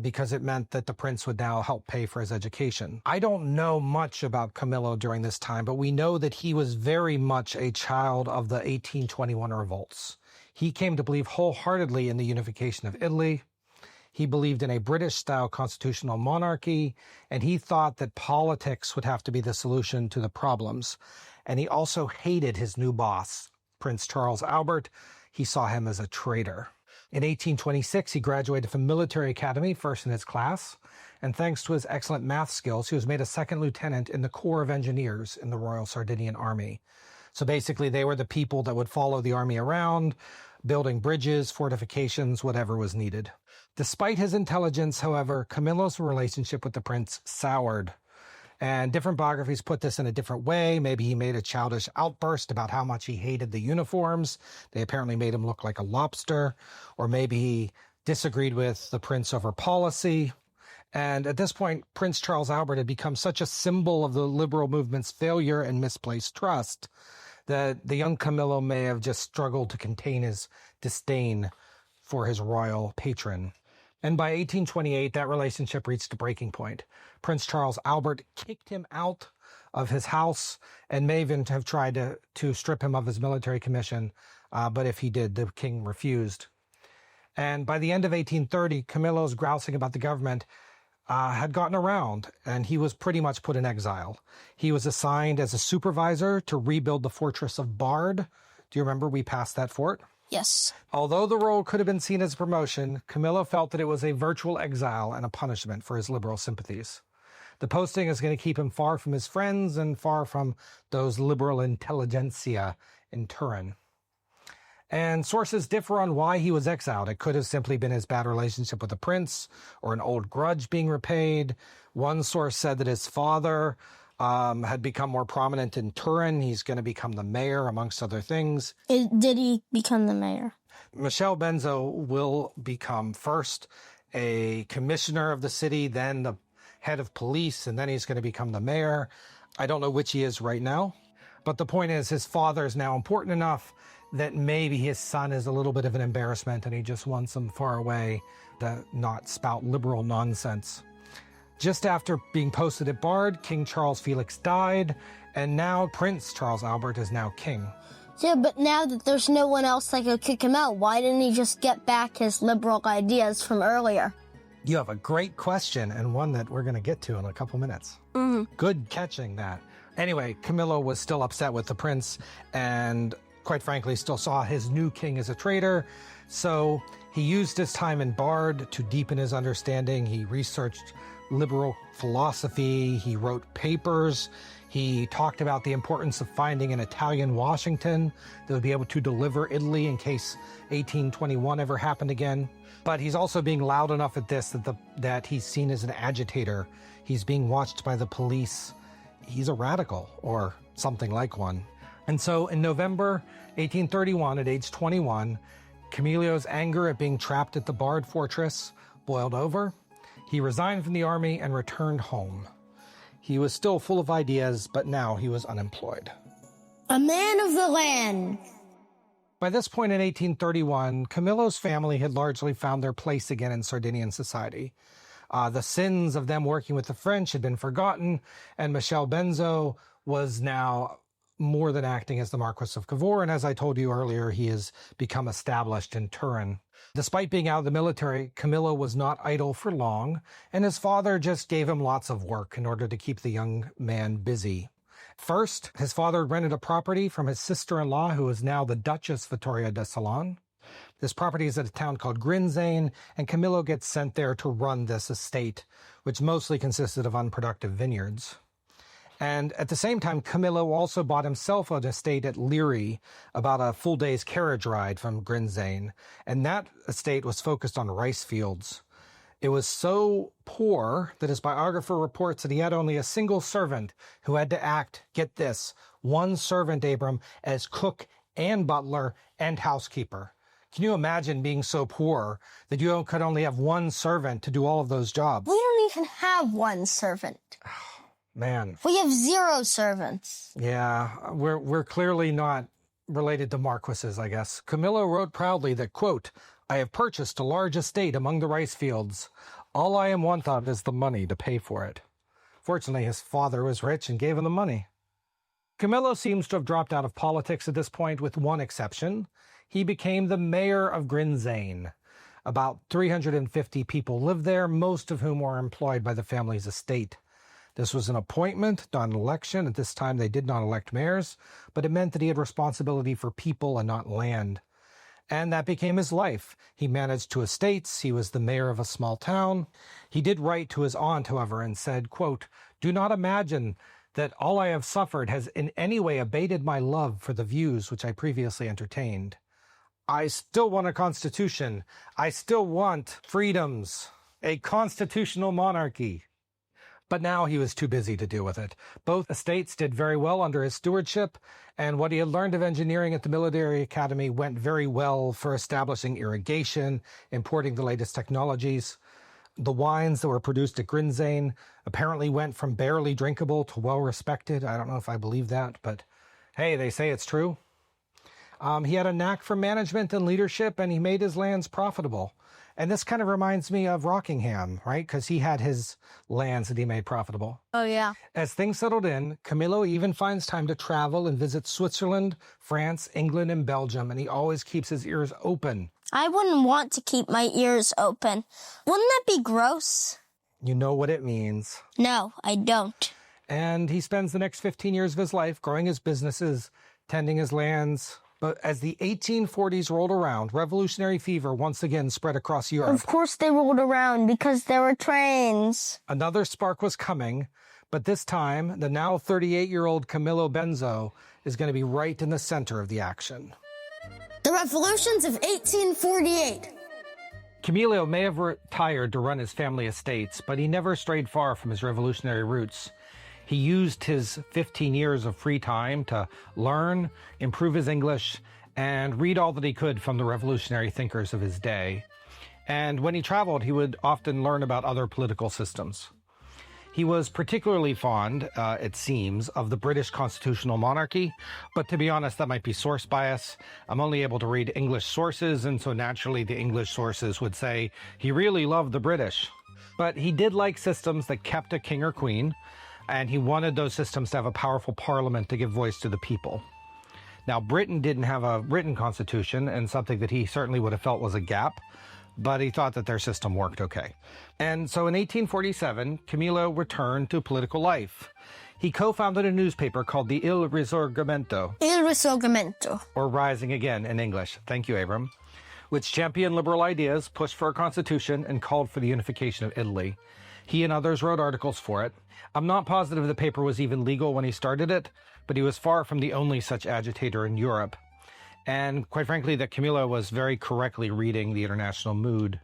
because it meant that the prince would now help pay for his education. I don't know much about Camillo during this time, but we know that he was very much a child of the 1821 revolts. He came to believe wholeheartedly in the unification of Italy. He believed in a British-style constitutional monarchy, and he thought that politics would have to be the solution to the problems. And he also hated his new boss, Prince Charles Albert. He saw him as a traitor. In 1826, he graduated from Military Academy, first in his class, and thanks to his excellent math skills, he was made a second lieutenant in the Corps of Engineers in the Royal Sardinian Army. So basically, they were the people that would follow the army around, building bridges, fortifications, whatever was needed. Despite his intelligence, however, Camillo's relationship with the prince soured. And different biographies put this in a different way. Maybe he made a childish outburst about how much he hated the uniforms. They apparently made him look like a lobster. Or maybe he disagreed with the prince over policy. And at this point, Prince Charles Albert had become such a symbol of the liberal movement's failure and misplaced trust that the young Camillo may have just struggled to contain his disdain for his royal patron. And by 1828, that relationship reached a breaking point. Prince Charles Albert kicked him out of his house and may even have tried to strip him of his military commission, but if he did, the king refused. And by the end of 1830, Camillo's grousing about the government had gotten around, and he was pretty much put in exile. He was assigned as a supervisor to rebuild the fortress of Bard. Do you remember we passed that fort? Yes. Although the role could have been seen as a promotion, Camillo felt that it was a virtual exile and a punishment for his liberal sympathies. The posting is going to keep him far from his friends and far from those liberal intelligentsia in Turin. And sources differ on why he was exiled. It could have simply been his bad relationship with the prince or an old grudge being repaid. One source said that his father had become more prominent in Turin. He's going to become the mayor, amongst other things. Did he become the mayor? Camillo Benso will become first a commissioner of the city, then the head of police, and then he's going to become the mayor. I don't know which he is right now. But the point is, his father is now important enough that maybe his son is a little bit of an embarrassment and he just wants him far away to not spout liberal nonsense. Just after being posted at Bard, King Charles Felix died, and now Prince Charles Albert is now king. Yeah, but now that there's no one else that could kick him out, why didn't he just get back his liberal ideas from earlier? You have a great question, and one that we're going to get to in a couple minutes. Good catching that. Anyway, Camillo was still upset with the prince, and quite frankly, still saw his new king as a traitor. So he used his time in Bard to deepen his understanding. He researched liberal philosophy. He wrote papers. He talked about the importance of finding an Italian Washington that would be able to deliver Italy in case 1821 ever happened again. But he's also being loud enough at this that he's seen as an agitator. He's being watched by the police. He's a radical, or something like one. And so in November 1831, at age 21, Camillo's anger at being trapped at the Bard fortress boiled over. He resigned from the army and returned home. He was still full of ideas, but now he was unemployed. A man of the land. By this point in 1831, Camillo's family had largely found their place again in Sardinian society. The sins of them working with the French had been forgotten, and Camillo Benso was now more than acting as the Marquis of Cavour, and as I told you earlier, he has become established in Turin. Despite being out of the military, Camillo was not idle for long, and his father just gave him lots of work in order to keep the young man busy. First, his father rented a property from his sister-in-law, who is now the Duchess Vittoria de Salon. This property is at a town called Grinzane, and Camillo gets sent there to run this estate, which mostly consisted of unproductive vineyards. And at the same time, Camillo also bought himself an estate at Liri, about a full day's carriage ride from Grinzane, and that estate was focused on rice fields. It was so poor that his biographer reports that he had only a single servant who had to act, get this, one servant, Abram, as cook and butler and housekeeper. Can you imagine being so poor that you could only have one servant to do all of those jobs? We don't even have one servant. Man. We have 0 servants. Yeah, we're clearly not related to marquises, I guess. Camillo wrote proudly that, quote, "I have purchased a large estate among the rice fields. All I am want of is the money to pay for it." Fortunately, his father was rich and gave him the money. Camillo seems to have dropped out of politics at this point, with one exception. He became the mayor of Grinzane. About 350 people lived there, most of whom were employed by the family's estate. This was an appointment, not an election. At this time, they did not elect mayors, but it meant that he had responsibility for people and not land. And that became his life. He managed 2 estates. He was the mayor of a small town. He did write to his aunt, however, and said, quote, "Do not imagine that all I have suffered has in any way abated my love for the views which I previously entertained. I still want a constitution. I still want freedoms, a constitutional monarchy." But now he was too busy to deal with it. Both estates did very well under his stewardship, and what he had learned of engineering at the military academy went very well for establishing irrigation, importing the latest technologies. The wines that were produced at Grinzane apparently went from barely drinkable to well-respected. I don't know if I believe that, but hey, they say it's true. He had a knack for management and leadership, and he made his lands profitable. And this kind of reminds me of Rockingham, right? Because he had his lands that he made profitable. Oh, yeah. As things settled in, Camillo even finds time to travel and visit Switzerland, France, England, and Belgium, and he always keeps his ears open. I wouldn't want to keep my ears open. Wouldn't that be gross? You know what it means. No, I don't. And he spends the next 15 years of his life growing his businesses, tending his lands. But as the 1840s rolled around, revolutionary fever once again spread across Europe. Of course they rolled around, because there were trains. Another spark was coming, but this time, the now 38-year-old Camillo Benso is going to be right in the center of the action. The revolutions of 1848. Camillo may have retired to run his family estates, but he never strayed far from his revolutionary roots. He used his 15 years of free time to learn, improve his English, and read all that he could from the revolutionary thinkers of his day. And when he traveled, he would often learn about other political systems. He was particularly fond, it seems, of the British constitutional monarchy, but to be honest, that might be source bias. I'm only able to read English sources, and so naturally the English sources would say he really loved the British. But he did like systems that kept a king or queen, and he wanted those systems to have a powerful parliament to give voice to the people. Now, Britain didn't have a written constitution, and something that he certainly would have felt was a gap, but he thought that their system worked okay. And so in 1847, Camillo returned to political life. He co-founded a newspaper called the Il Risorgimento. Il Risorgimento. Or Rising Again in English. Thank you, Abram. Which championed liberal ideas, pushed for a constitution, and called for the unification of Italy. He and others wrote articles for it. I'm not positive the paper was even legal when he started it, but he was far from the only such agitator in Europe. And quite frankly, that Camillo was very correctly reading the international mood.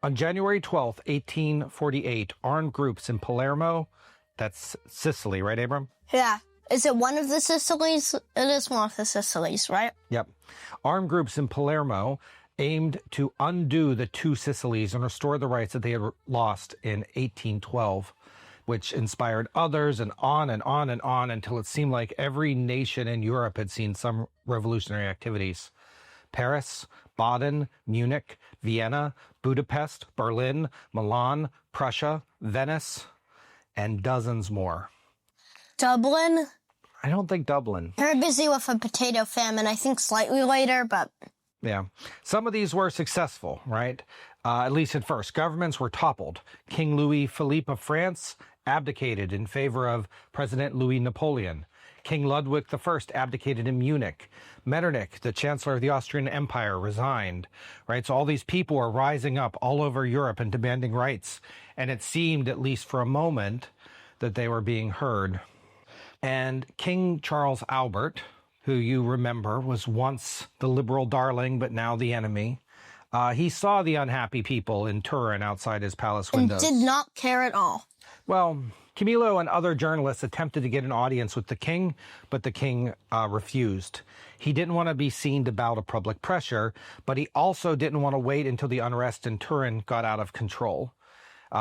On January 12th, 1848, armed groups in Palermo, that's Sicily, right, Abram? Yeah. Is it one of the Sicilies? It is one of the Sicilies, right? Yep. Armed groups in Palermo aimed to undo the 2 Sicilies and restore the rights that they had lost in 1812, which inspired others, and on and on and on until it seemed like every nation in Europe had seen some revolutionary activities. Paris, Baden, Munich, Vienna, Budapest, Berlin, Milan, Prussia, Venice, and dozens more. Dublin? I don't think Dublin. They're busy with a potato famine, I think slightly later, but... Yeah. Some of these were successful, right? At least at first. Governments were toppled. King Louis Philippe of France abdicated in favor of President Louis Napoleon. King Ludwig I abdicated in Munich. Metternich, the Chancellor of the Austrian Empire, resigned, right? So all these people were rising up all over Europe and demanding rights. And it seemed, at least for a moment, that they were being heard. And King Charles Albert, who you remember was once the liberal darling, but now the enemy, he saw the unhappy people in Turin outside his palace windows. And did not care at all. Well, Camillo and other journalists attempted to get an audience with the king, but the king refused. He didn't want to be seen to bow to public pressure, but he also didn't want to wait until the unrest in Turin got out of control.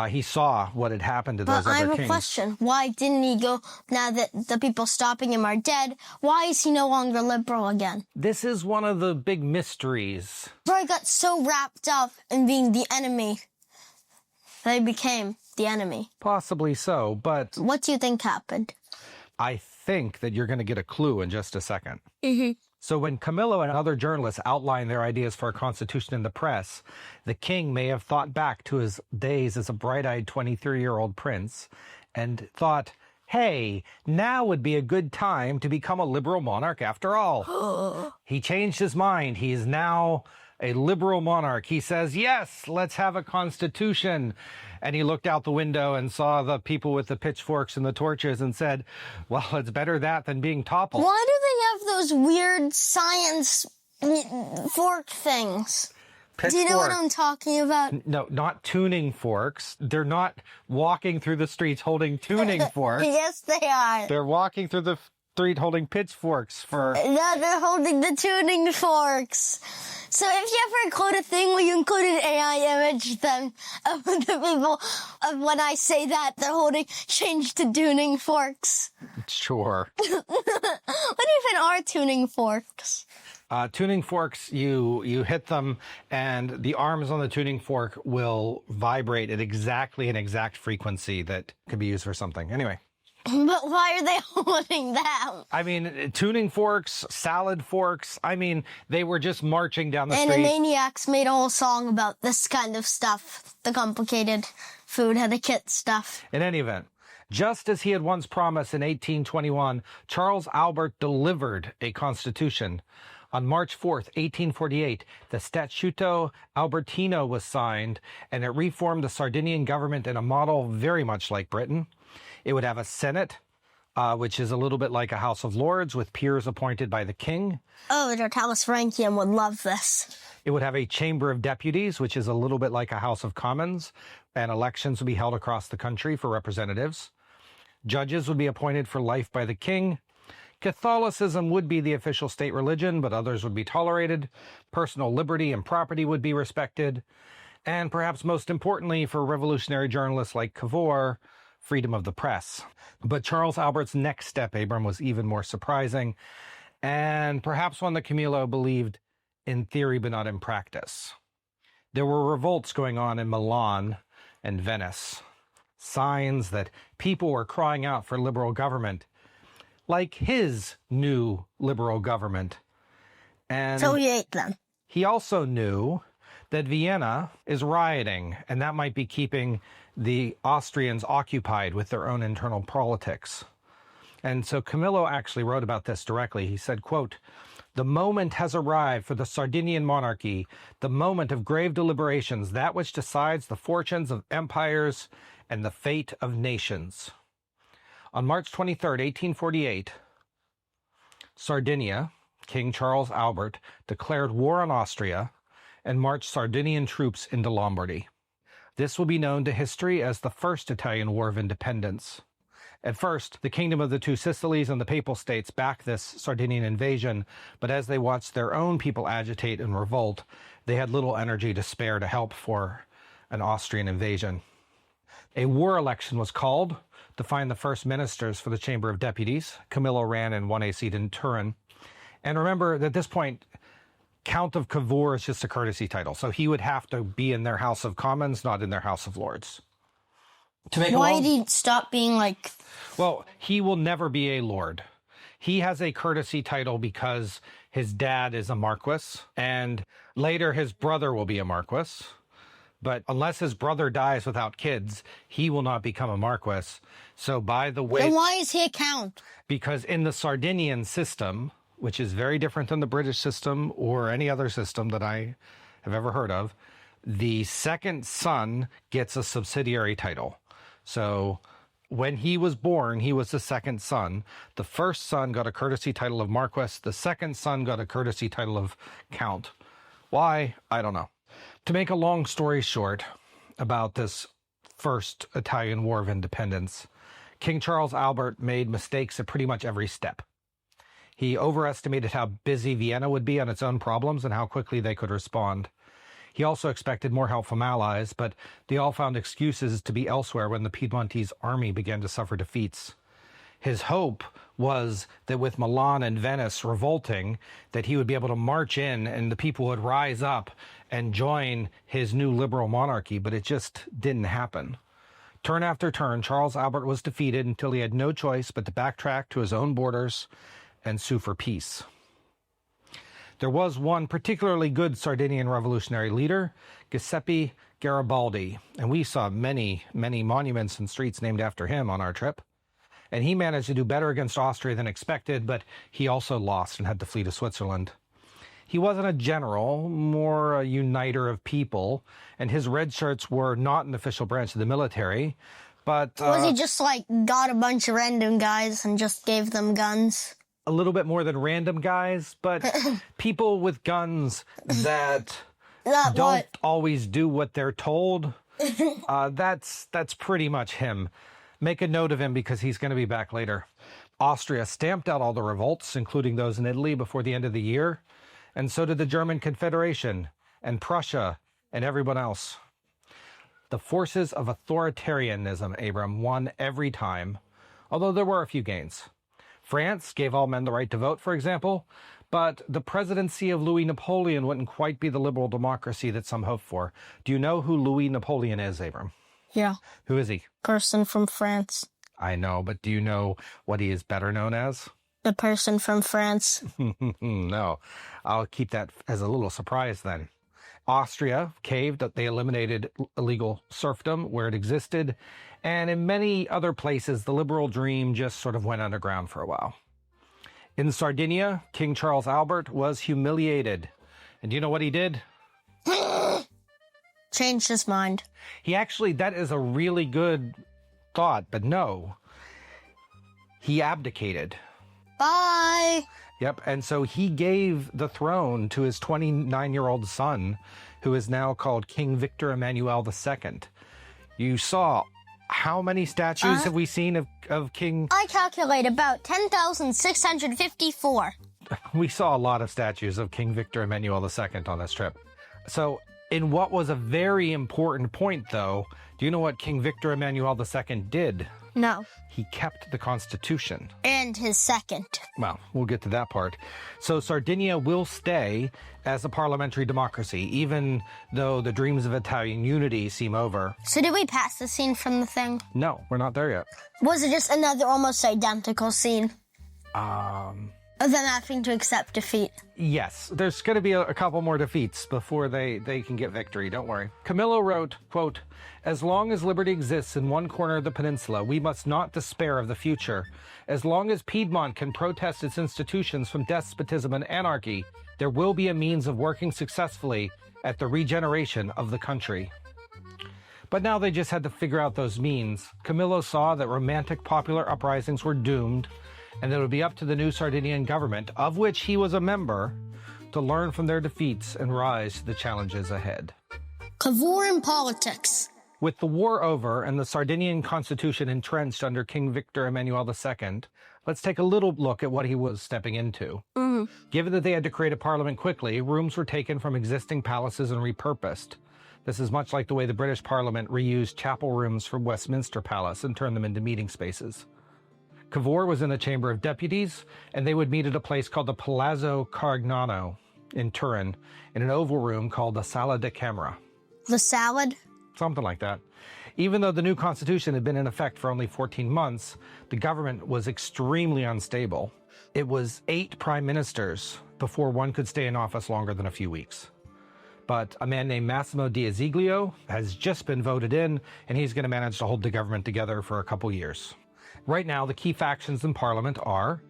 He saw what had happened to those other kings. But I have a question. Why didn't he go, now that the people stopping him are dead, why is he no longer liberal again? This is one of the big mysteries. Roy got so wrapped up in being the enemy that he became the enemy. Possibly so, but... What do you think happened? I think that you're going to get a clue in just a second. Mm-hmm. So when Camillo and other journalists outlined their ideas for a constitution in the press, the king may have thought back to his days as a bright-eyed 23-year-old prince and thought, hey, now would be a good time to become a liberal monarch after all. He changed his mind. He is now a liberal monarch. He says, yes, let's have a constitution. And he looked out the window and saw the people with the pitchforks and the torches and said, well, it's better that than being toppled. Why do they have those weird science fork things? Pitchfork. Do you know what I'm talking about? No, not tuning forks. They're not walking through the streets holding tuning forks. Yes, they are. They're walking through the street holding pitchforks for... No, they're holding the tuning forks. So if you ever include a thing where you include an AI image, then of the people, when I say that, they're holding, change to tuning forks. Sure. What even are tuning forks? Tuning forks, you hit them, and the arms on the tuning fork will vibrate at exactly an exact frequency that could be used for something. Anyway. But why are they holding them? I mean, tuning forks, salad forks, I mean, they were just marching down the street. Animaniacs made a whole song about this kind of stuff, the complicated food etiquette stuff. In any event, just as he had once promised in 1821, Charles Albert delivered a constitution. On March 4th, 1848, the Statuto Albertino was signed, and it reformed the Sardinian government in a model very much like Britain. It would have a Senate, which is a little bit like a House of Lords, with peers appointed by the king. Oh, Dortalis Frankium would love this. It would have a Chamber of Deputies, which is a little bit like a House of Commons, and elections would be held across the country for representatives. Judges would be appointed for life by the king. Catholicism would be the official state religion, but others would be tolerated. Personal liberty and property would be respected. And perhaps most importantly for revolutionary journalists like Cavour, freedom of the press. But Charles Albert's next step, Abram, was even more surprising, and perhaps one that Camillo believed in theory but not in practice. There were revolts going on in Milan and Venice, signs that people were crying out for liberal government, like his new liberal government. And So he ate them. he also knew that Vienna is rioting, and that might be keeping the Austrians occupied with their own internal politics. And so Camillo actually wrote about this directly. He said, quote, "The moment has arrived for the Sardinian monarchy, the moment of grave deliberations, that which decides the fortunes of empires and the fate of nations." On March 23rd, 1848, Sardinia, King Charles Albert, declared war on Austria and marched Sardinian troops into Lombardy. This will be known to history as the First Italian War of Independence. At first, the Kingdom of the Two Sicilies and the Papal States backed this Sardinian invasion, but as they watched their own people agitate and revolt, they had little energy to spare to help for an Austrian invasion. A war election was called to find the first ministers for the Chamber of Deputies. Camillo ran and won a seat in Turin. And remember that at this point, Count of Cavour is just a courtesy title, so he would have to be in their House of Commons, not in their House of Lords. Why did he stop being like... Well, he will never be a lord. He has a courtesy title because his dad is a marquis, and later his brother will be a marquis. But unless his brother dies without kids, he will not become a marquis. So by the way... Then why is he a count? Because in the Sardinian system, which is very different than the British system or any other system that I have ever heard of, the second son gets a subsidiary title. So when he was born, he was the second son. The first son got a courtesy title of marquis. The second son got a courtesy title of count. Why? I don't know. To make a long story short about this first Italian War of Independence, King Charles Albert made mistakes at pretty much every step. He overestimated how busy Vienna would be on its own problems and how quickly they could respond. He also expected more help from allies, but they all found excuses to be elsewhere when the Piedmontese army began to suffer defeats. His hope was that with Milan and Venice revolting, that he would be able to march in and the people would rise up and join his new liberal monarchy, but it just didn't happen. Turn after turn, Charles Albert was defeated until he had no choice but to backtrack to his own borders and sue for peace. There was one particularly good Sardinian revolutionary leader, Giuseppe Garibaldi, and we saw many, many monuments and streets named after him on our trip. And he managed to do better against Austria than expected, but he also lost and had to flee to Switzerland. He wasn't a general, more a uniter of people, and his red shirts were not an official branch of the military, but... Was he just, like, got a bunch of random guys and just gave them guns? A little bit more than random guys, but people with guns that don't always do what they're told. That's pretty much him. Make a note of him because he's going to be back later. Austria stamped out all the revolts, including those in Italy, before the end of the year. And so did the German Confederation and Prussia and everyone else. The forces of authoritarianism, Abram, won every time, although there were a few gains. France gave all men the right to vote, for example, but the presidency of Louis Napoleon wouldn't quite be the liberal democracy that some hoped for. Do you know who Louis Napoleon is, Abram? Yeah. Who is he? Person from France. I know, but do you know what he is better known as? The person from France. No, I'll keep that as a little surprise then. Austria caved, they eliminated illegal serfdom where it existed, and in many other places, the liberal dream just sort of went underground for a while. In Sardinia, King Charles Albert was humiliated. And do you know what he did? Changed his mind. He actually, that is a really good thought, but no. He abdicated. Bye! Yep, and so he gave the throne to his 29-year-old son, who is now called King Victor Emmanuel II. You saw... How many statues have we seen of King? I calculate about 10,654. We saw a lot of statues of King Victor Emmanuel II on this trip. So in what was a very important point, though, do you know what King Victor Emmanuel II did? No. He kept the Constitution. And his second. Well, we'll get to that part. So Sardinia will stay as a parliamentary democracy, even though the dreams of Italian unity seem over. So did we pass the scene from the thing? No, we're not there yet. Was it just another almost identical scene? Of them having to accept defeat? Yes, there's going to be a couple more defeats before they can get victory, don't worry. Camillo wrote, quote, "As long as liberty exists in one corner of the peninsula, we must not despair of the future. As long as Piedmont can protest its institutions from despotism and anarchy, there will be a means of working successfully at the regeneration of the country." But now they just had to figure out those means. Camillo saw that romantic popular uprisings were doomed, and that it would be up to the new Sardinian government, of which he was a member, to learn from their defeats and rise to the challenges ahead. Cavour in politics. With the war over and the Sardinian constitution entrenched under King Victor Emmanuel II, let's take a little look at what he was stepping into. Given that they had to create a parliament quickly, rooms were taken from existing palaces and repurposed. This is much like the way the British Parliament reused chapel rooms from Westminster Palace and turned them into meeting spaces. Cavour was in the Chamber of Deputies, and they would meet at a place called the Palazzo Carignano. in Turin in an oval room called the Sala de Camera. The salad? Something like that. Even though the new constitution had been in effect for only 14 months, the government was extremely unstable. It was 8 prime ministers before one could stay in office longer than a few weeks. But a man named Massimo D'Azeglio has just been voted in, and he's going to manage to hold the government together for a couple years. Right now, the key factions in parliament are: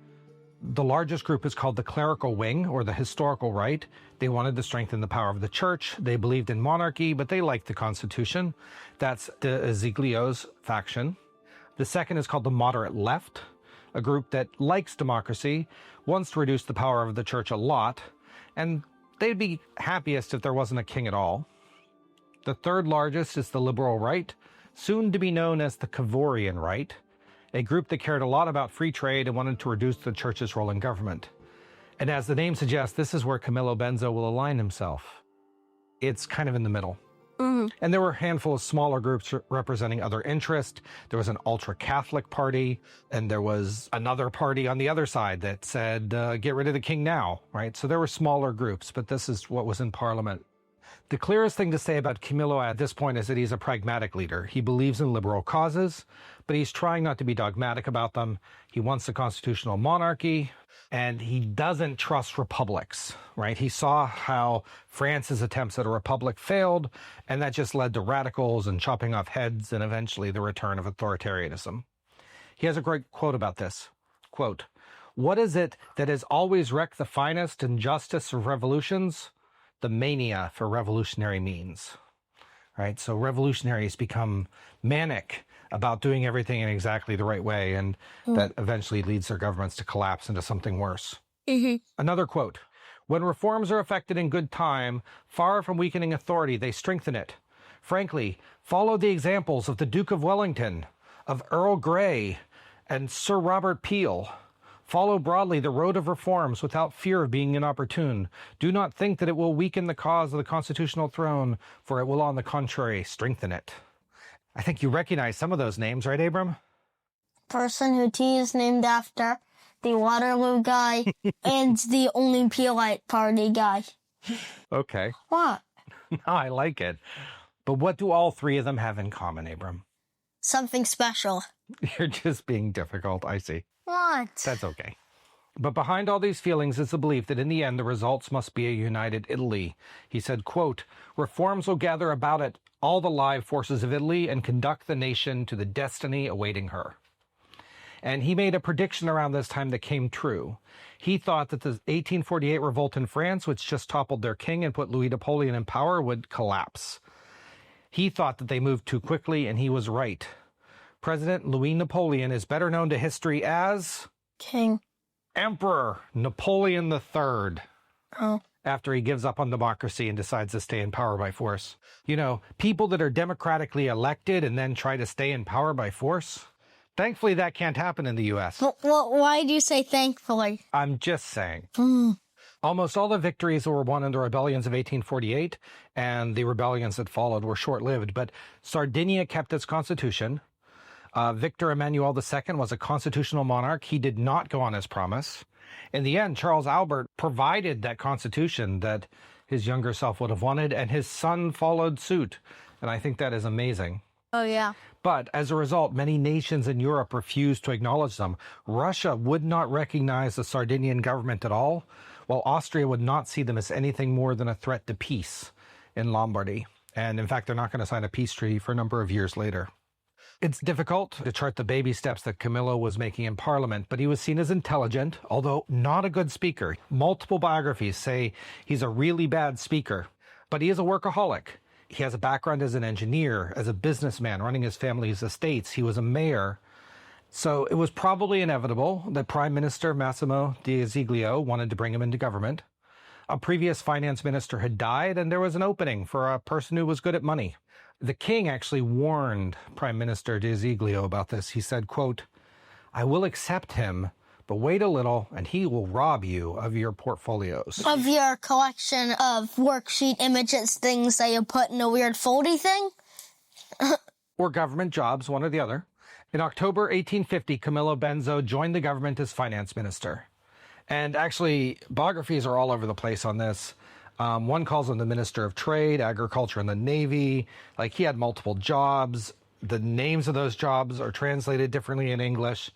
the largest group is called the clerical wing, or the historical right. They wanted to strengthen the power of the church. They believed in monarchy, but they liked the constitution. That's D'Azeglio's faction. The second is called the moderate left, a group that likes democracy, wants to reduce the power of the church a lot, and they'd be happiest if there wasn't a king at all. The third largest is the liberal right, soon to be known as the Cavourian right, a group that cared a lot about free trade and wanted to reduce the church's role in government. And as the name suggests, this is where Camillo Benso will align himself. It's kind of in the middle. And there were a handful of smaller groups representing other interests. There was an ultra-Catholic party, and there was another party on the other side that said, get rid of the king now, right? So there were smaller groups, but this is what was in parliament. The clearest thing to say about Camillo at this point is that he's a pragmatic leader. He believes in liberal causes, but he's trying not to be dogmatic about them. He wants a constitutional monarchy, and he doesn't trust republics, right? He saw how France's attempts at a republic failed, and that just led to radicals and chopping off heads and eventually the return of authoritarianism. He has a great quote about this. Quote, "What is it that has always wrecked the finest and justest of revolutions? The mania for revolutionary means." Right? So revolutionaries become manic about doing everything in exactly the right way, and that eventually leads their governments to collapse into something worse. Another quote, "When reforms are effected in good time, far from weakening authority, they strengthen it. Frankly, follow the examples of the Duke of Wellington, of Earl Grey, and Sir Robert Peel. Follow broadly the road of reforms without fear of being inopportune. Do not think that it will weaken the cause of the constitutional throne, for it will, on the contrary, strengthen it." I think you recognize some of those names, right, Abram? Person who tea is named after, the Waterloo guy, and the Olympialite Party guy. Okay. What? No, I like it. But what do all three of them have in common, Abram? Something special. You're just being difficult, I see. What? That's okay. But behind all these feelings is the belief that in the end, the results must be a united Italy. He said, quote, "Reforms will gather about it all the live forces of Italy and conduct the nation to the destiny awaiting her." And he made a prediction around this time that came true. He thought that the 1848 revolt in France, which just toppled their king and put Louis Napoleon in power, would collapse. He thought that they moved too quickly, and he was right. President Louis Napoleon is better known to history as King. Emperor Napoleon III. Oh. After he gives up on democracy and decides to stay in power by force. You know, people that are democratically elected and then try to stay in power by force, thankfully that can't happen in the U.S. Well, why do you say thankfully? I'm just saying. Almost all the victories that were won in the rebellions of 1848 and the rebellions that followed were short-lived, but Sardinia kept its constitution. Victor Emmanuel II was a constitutional monarch. He did not go on his promise. In the end, Charles Albert provided that constitution that his younger self would have wanted, and his son followed suit. And I think that is amazing. Oh, yeah. But as a result, many nations in Europe refused to acknowledge them. Russia would not recognize the Sardinian government at all, while Austria would not see them as anything more than a threat to peace in Lombardy. And in fact, they're not going to sign a peace treaty for a number of years later. It's difficult to chart the baby steps that Camillo was making in Parliament, but he was seen as intelligent, although not a good speaker. Multiple biographies say he's a really bad speaker, but he is a workaholic. He has a background as an engineer, as a businessman, running his family's estates. He was a mayor. So it was probably inevitable that Prime Minister Massimo D'Azeglio wanted to bring him into government. A previous finance minister had died, and there was an opening for a person who was good at money. The king actually warned Prime Minister D'Azeglio about this. He said, quote, "I will accept him, but wait a little, and he will rob you of your portfolios." Of your collection of worksheet images, things that you put in a weird foldy thing? Or government jobs, one or the other. In October 1850, Camillo Benso joined the government as finance minister. And actually, biographies are all over the place on this. One calls him the Minister of Trade, Agriculture, and the Navy. Like, he had multiple jobs. The names of those jobs are translated differently in English.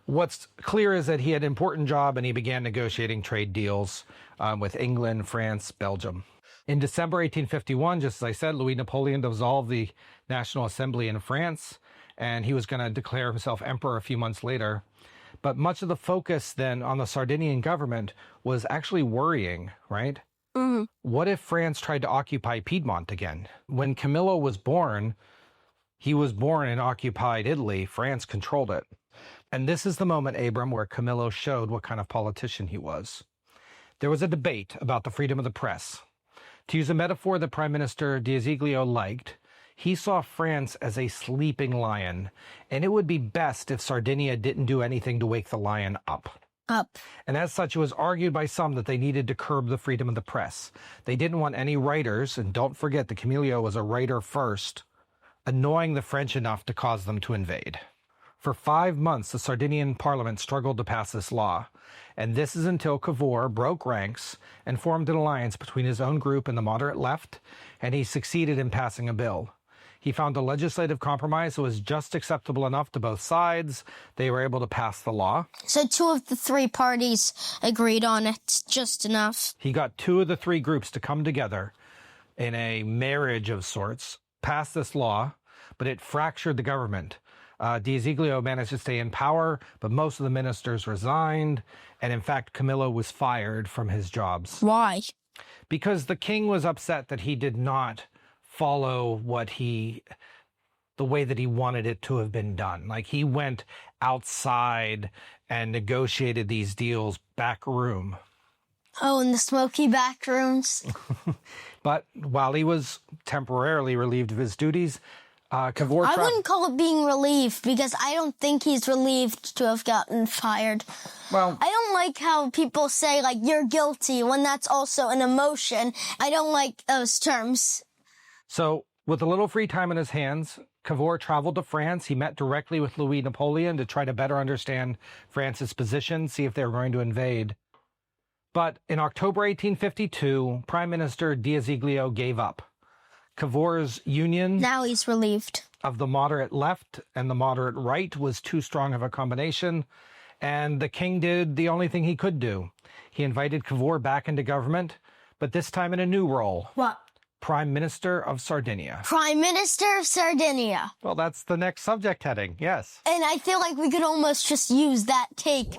What's clear is that he had an important job, and he began negotiating trade deals with England, France, Belgium. In December 1851, just as I said, Louis Napoleon dissolved the National Assembly in France, and he was going to declare himself emperor a few months later. But much of the focus then on the Sardinian government was actually worrying, right? Mm-hmm. What if France tried to occupy Piedmont again? When Camillo was born, he was born in occupied Italy. France controlled it. And this is the moment, Abram, where Camillo showed what kind of politician he was. There was a debate about the freedom of the press. To use a metaphor that Prime Minister D'Azeglio liked, he saw France as a sleeping lion, and it would be best if Sardinia didn't do anything to wake the lion up. And as such, it was argued by some that they needed to curb the freedom of the press. They didn't want any writers, and don't forget that Camillo was a writer first, annoying the French enough to cause them to invade. For 5 months, the Sardinian parliament struggled to pass this law, and this is until Cavour broke ranks and formed an alliance between his own group and the moderate left, and he succeeded in passing a bill. He found a legislative compromise that was just acceptable enough to both sides. They were able to pass the law. So 2 of the 3 parties agreed on it, just enough. He got 2 of the 3 groups to come together in a marriage of sorts, pass this law, but it fractured the government. D'Azeglio managed to stay in power, but most of the ministers resigned, and in fact, Camillo was fired from his jobs. Why? Because the king was upset that he did not follow the way that he wanted it to have been done. Like, he went outside and negotiated these deals back room. Oh, in the smoky back rooms. But while he was temporarily relieved of his duties, Cavour... I wouldn't call it being relieved, because I don't think he's relieved to have gotten fired. Well, I don't like how people say, like, you're guilty, when that's also an emotion. I don't like those terms. So, with a little free time in his hands, Cavour traveled to France. He met directly with Louis Napoleon to try to better understand France's position, see if they were going to invade. But in October 1852, Prime Minister D'Azeglio gave up. Cavour's union... Now he's relieved. ...of the moderate left and the moderate right was too strong of a combination, and the king did the only thing he could do. He invited Cavour back into government, but this time in a new role. What? Prime Minister of Sardinia. Prime Minister of Sardinia. Well, that's the next subject heading, yes. And I feel like we could almost just use that take.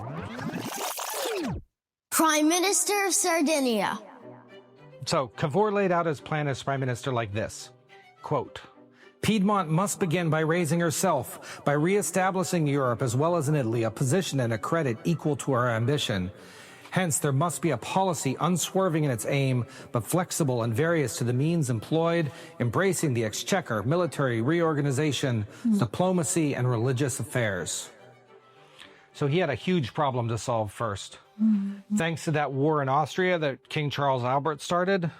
Prime Minister of Sardinia. So, Cavour laid out his plan as Prime Minister like this, quote, Piedmont must begin by raising herself, by reestablishing Europe as well as in Italy a position and a credit equal to our ambition. Hence, there must be a policy unswerving in its aim, but flexible and various to the means employed, embracing the exchequer, military reorganization, diplomacy, and religious affairs. So he had a huge problem to solve first. Thanks to that war in Austria that King Charles Albert started,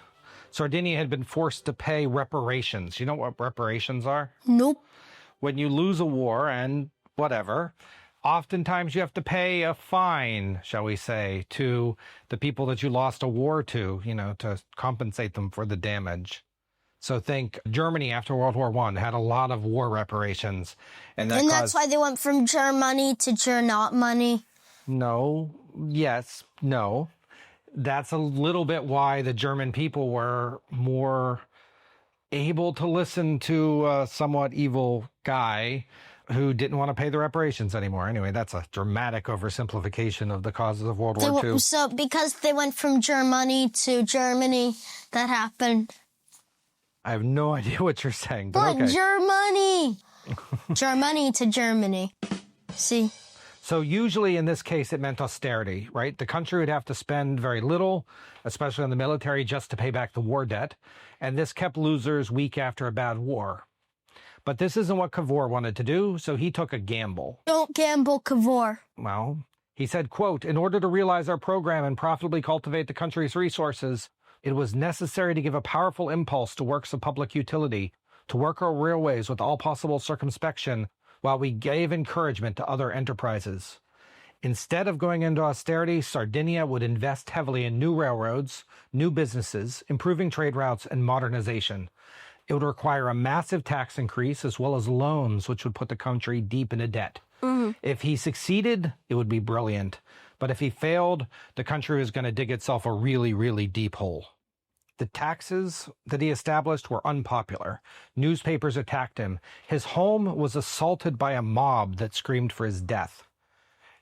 Sardinia had been forced to pay reparations. You know what reparations are? Nope. When you lose a war and whatever... Oftentimes you have to pay a fine, shall we say, to the people that you lost a war to, to compensate them for the damage. So think Germany after World War I had a lot of war reparations. And that's why they went from Germany to Germany. No. Yes. No. That's a little bit why the German people were more able to listen to a somewhat evil guy who didn't want to pay the reparations anymore. Anyway, that's a dramatic oversimplification of the causes of World War II. So because they went from Germany to Germany, that happened. I have no idea what you're saying, but okay. Germany! Germany to Germany. See? So usually in this case, it meant austerity, right? The country would have to spend very little, especially on the military, just to pay back the war debt. And this kept losers weak after a bad war. But this isn't what Cavour wanted to do, so he took a gamble. Don't gamble, Cavour. Well, he said, quote, in order to realize our program and profitably cultivate the country's resources, it was necessary to give a powerful impulse to works of public utility, to work our railways with all possible circumspection, while we gave encouragement to other enterprises. Instead of going into austerity, Sardinia would invest heavily in new railroads, new businesses, improving trade routes, and modernization. It would require a massive tax increase as well as loans, which would put the country deep into debt. If he succeeded, it would be brilliant. But if he failed, the country was going to dig itself a really, really deep hole. The taxes that he established were unpopular. Newspapers attacked him. His home was assaulted by a mob that screamed for his death.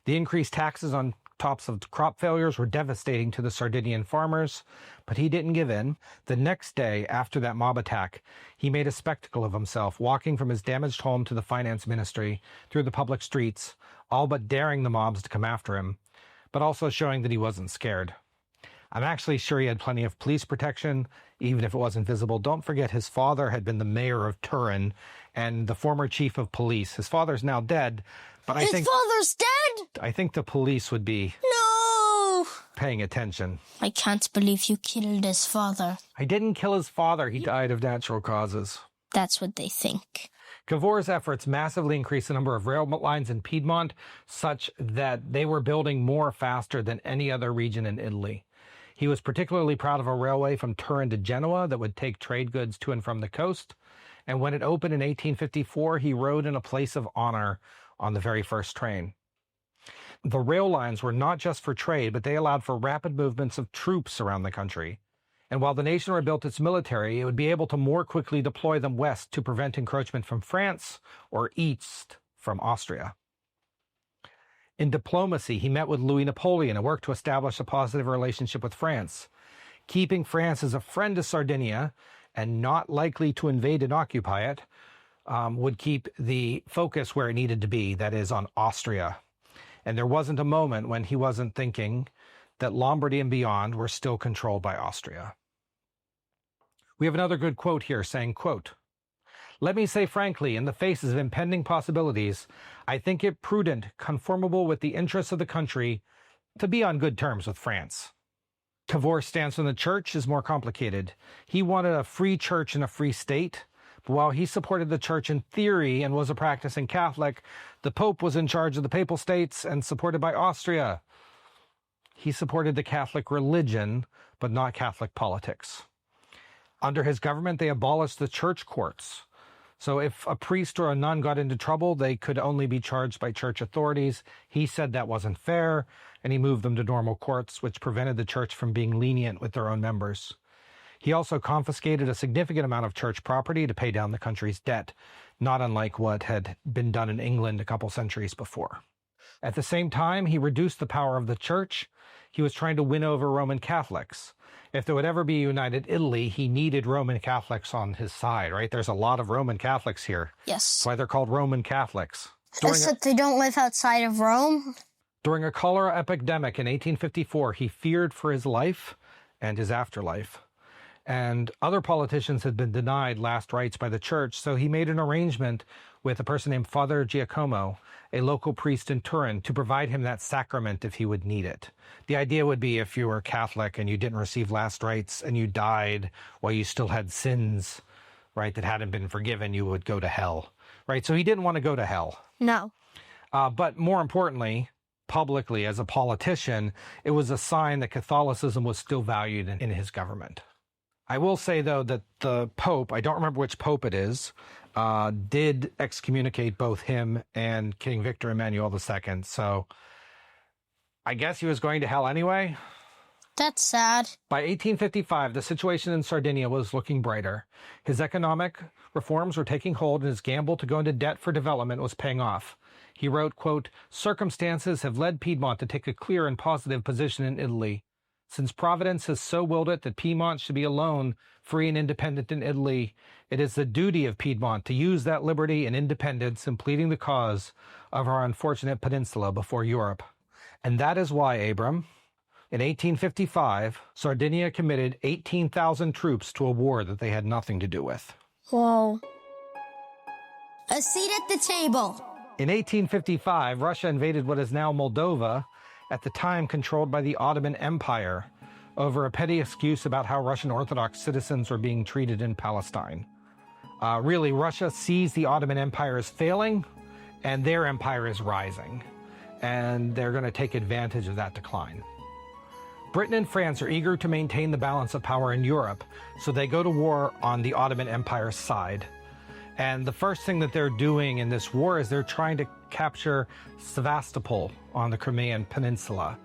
The increased taxes on tops of crop failures were devastating to the Sardinian farmers, but he didn't give in. The next day, after that mob attack, he made a spectacle of himself, walking from his damaged home to the finance ministry through the public streets, all but daring the mobs to come after him, but also showing that he wasn't scared. I'm actually sure he had plenty of police protection, even if it wasn't visible. Don't forget, his father had been the mayor of Turin and the former chief of police. His father's now dead, but His father's dead? I think the police would be No! paying attention. I can't believe you killed his father. I didn't kill his father. He died of natural causes. That's what they think. Cavour's efforts massively increased the number of railroad lines in Piedmont, such that they were building more faster than any other region in Italy. He was particularly proud of a railway from Turin to Genoa that would take trade goods to and from the coast. And when it opened in 1854, he rode in a place of honor on the very first train. The rail lines were not just for trade, but they allowed for rapid movements of troops around the country. And while the nation rebuilt its military, it would be able to more quickly deploy them west to prevent encroachment from France or east from Austria. In diplomacy, he met with Louis Napoleon and worked to establish a positive relationship with France. Keeping France as a friend to Sardinia and not likely to invade and occupy it would keep the focus where it needed to be, that is, on Austria. And there wasn't a moment when he wasn't thinking that Lombardy and beyond were still controlled by Austria. We have another good quote here saying, quote, "Let me say frankly, in the faces of impending possibilities, I think it prudent, conformable with the interests of the country, to be on good terms with France." Cavour's stance on the church is more complicated. He wanted a free church and a free state, but while he supported the church in theory and was a practicing Catholic, the Pope was in charge of the Papal States and supported by Austria. He supported the Catholic religion, but not Catholic politics. Under his government, they abolished the church courts. So if a priest or a nun got into trouble, they could only be charged by church authorities. He said that wasn't fair, and he moved them to normal courts, which prevented the church from being lenient with their own members. He also confiscated a significant amount of church property to pay down the country's debt, not unlike what had been done in England a couple centuries before. At the same time, he reduced the power of the church. He was trying to win over Roman Catholics. If there would ever be a united Italy, he needed Roman Catholics on his side, right? There's a lot of Roman Catholics here. Yes. That's why they're called Roman Catholics. Except they don't live outside of Rome. During a cholera epidemic in 1854, he feared for his life and his afterlife. And other politicians had been denied last rites by the church, so he made an arrangement with a person named Father Giacomo, a local priest in Turin, to provide him that sacrament if he would need it. The idea would be if you were Catholic and you didn't receive last rites and you died while you still had sins, right, that hadn't been forgiven, you would go to hell, right? So he didn't want to go to hell. No. But more importantly, publicly, as a politician, it was a sign that Catholicism was still valued in his government. I will say, though, that the Pope, I don't remember which Pope it is, did excommunicate both him and King Victor Emmanuel II. So I guess he was going to hell anyway. That's sad. By 1855, the situation in Sardinia was looking brighter. His economic reforms were taking hold, and his gamble to go into debt for development was paying off. He wrote, quote, "Circumstances have led Piedmont to take a clear and positive position in Italy. Since Providence has so willed it that Piedmont should be alone, free and independent in Italy, it is the duty of Piedmont to use that liberty and independence in pleading the cause of our unfortunate peninsula before Europe." And that is why, Abram, in 1855, Sardinia committed 18,000 troops to a war that they had nothing to do with. Whoa. A seat at the table. In 1855, Russia invaded what is now Moldova, at the time controlled by the Ottoman Empire, over a petty excuse about how Russian Orthodox citizens were being treated in Palestine. Really, Russia sees the Ottoman Empire as failing, and their empire is rising. and they're going to take advantage of that decline. Britain and France are eager to maintain the balance of power in Europe, so they go to war on the Ottoman Empire's side. And the first thing that they're doing in this war is they're trying to capture Sevastopol on the Crimean Peninsula.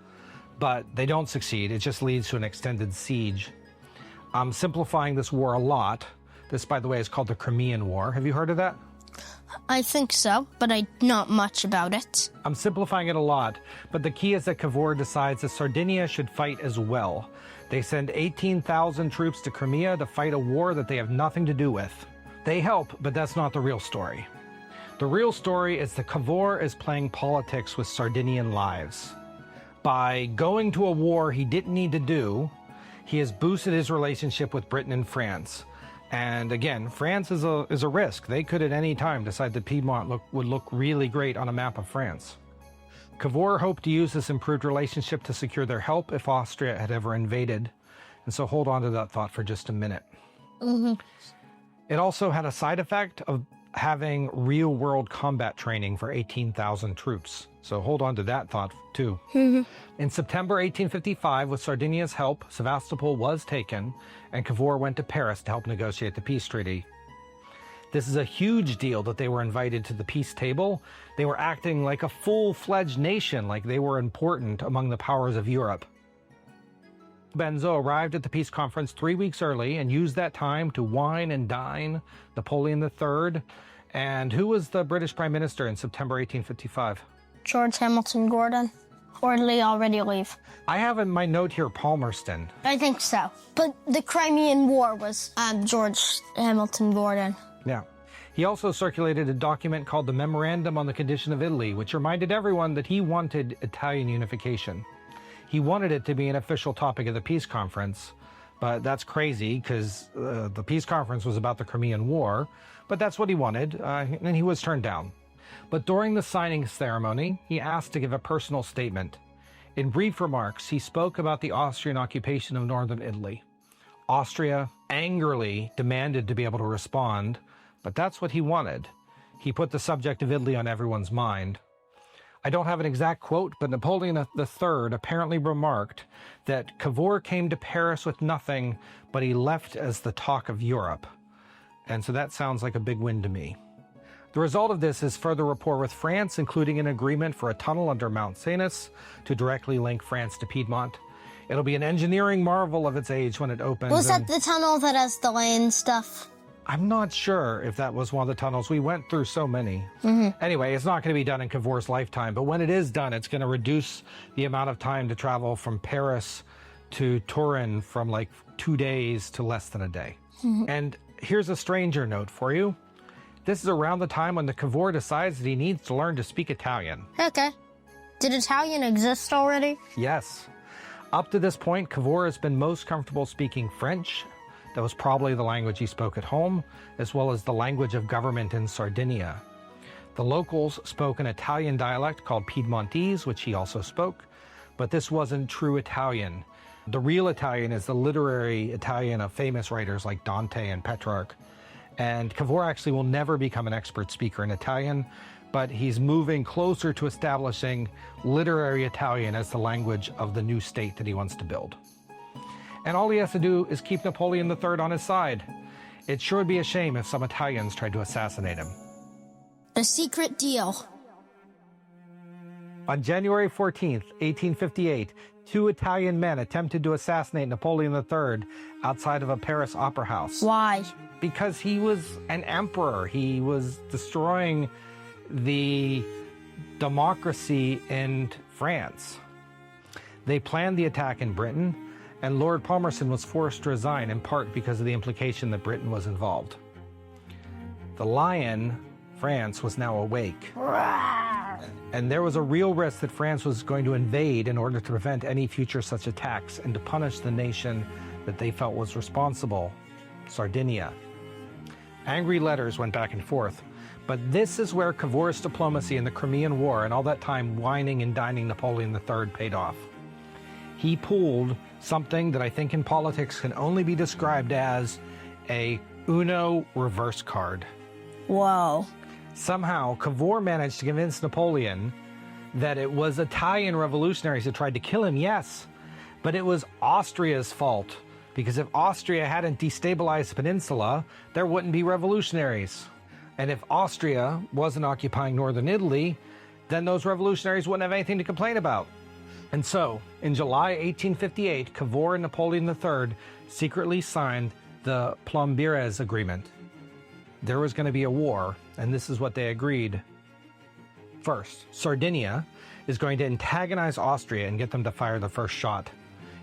But they don't succeed. It just leads to an extended siege. I'm simplifying this war a lot. This, by the way, is called the Crimean War. Have you heard of that? I think so, but I not much about it. I'm simplifying it a lot, but the key is that Cavour decides that Sardinia should fight as well. They send 18,000 troops to Crimea to fight a war that they have nothing to do with. They help, but that's not the real story. The real story is that Cavour is playing politics with Sardinian lives. By going to a war he didn't need to do, he has boosted his relationship with Britain and France. And again, France is a risk. They could at any time decide that Piedmont would look really great on a map of France. Cavour hoped to use this improved relationship to secure their help if Austria had ever invaded. And so hold on to that thought for just a minute. It also had a side effect of having real-world combat training for 18,000 troops. So hold on to that thought, too. In September 1855, with Sardinia's help, Sevastopol was taken, and Cavour went to Paris to help negotiate the peace treaty. This is a huge deal that they were invited to the peace table. They were acting like a full-fledged nation, like they were important among the powers of Europe. Benso arrived at the peace conference 3 weeks early and used that time to wine and dine Napoleon III. And who was the British Prime Minister in September 1855? George Hamilton Gordon. Or did he already leave? I have in my note here Palmerston. I think so. But the Crimean War was George Hamilton Gordon. Yeah. He also circulated a document called the Memorandum on the Condition of Italy, which reminded everyone that he wanted Italian unification. He wanted it to be an official topic of the peace conference, but that's crazy because the peace conference was about the Crimean War, but that's what he wanted, and he was turned down. But during the signing ceremony, he asked to give a personal statement. In brief remarks, he spoke about the Austrian occupation of northern Italy. Austria angrily demanded to be able to respond, but that's what he wanted. He put the subject of Italy on everyone's mind. I don't have an exact quote, but Napoleon III apparently remarked that Cavour came to Paris with nothing, but he left as the talk of Europe. And so that sounds like a big win to me. The result of this is further rapport with France, including an agreement for a tunnel under Mount Cenis to directly link France to Piedmont. It'll be an engineering marvel of its age when it opens. Was that the tunnel that has the land stuff? I'm not sure if that was one of the tunnels. We went through so many. Anyway, it's not going to be done in Cavour's lifetime, but when it is done, it's going to reduce the amount of time to travel from Paris to Turin from like 2 days to less than a day. And here's a stranger note for you. This is around the time when the Cavour decides that he needs to learn to speak Italian. Okay. Did Italian exist already? Yes. Up to this point, Cavour has been most comfortable speaking French. That was probably the language he spoke at home, as well as the language of government in Sardinia. The locals spoke an Italian dialect called Piedmontese, which he also spoke, but this wasn't true Italian. The real Italian is the literary Italian of famous writers like Dante and Petrarch. And Cavour actually will never become an expert speaker in Italian, but he's moving closer to establishing literary Italian as the language of the new state that he wants to build. And all he has to do is keep Napoleon III on his side. It sure would be a shame if some Italians tried to assassinate him. A secret deal. On January 14th, 1858, 2 Italian men attempted to assassinate Napoleon III outside of a Paris opera house. Why? Because he was an emperor. He was destroying the democracy in France. They planned the attack in Britain, and Lord Palmerston was forced to resign in part because of the implication that Britain was involved. The lion, France, was now awake. And there was a real risk that France was going to invade in order to prevent any future such attacks and to punish the nation that they felt was responsible, Sardinia. Angry letters went back and forth, but this is where Cavour's diplomacy in the Crimean War and all that time whining and dining Napoleon III paid off. He pulled something that I think in politics can only be described as a Uno reverse card. Whoa. Somehow, Cavour managed to convince Napoleon that it was Italian revolutionaries who tried to kill him, yes, but it was Austria's fault, because if Austria hadn't destabilized the peninsula, there wouldn't be revolutionaries. And if Austria wasn't occupying northern Italy, then those revolutionaries wouldn't have anything to complain about. And so, in July 1858, Cavour and Napoleon III secretly signed the Plombières Agreement. There was going to be a war, and this is what they agreed. First, Sardinia is going to antagonize Austria and get them to fire the first shot.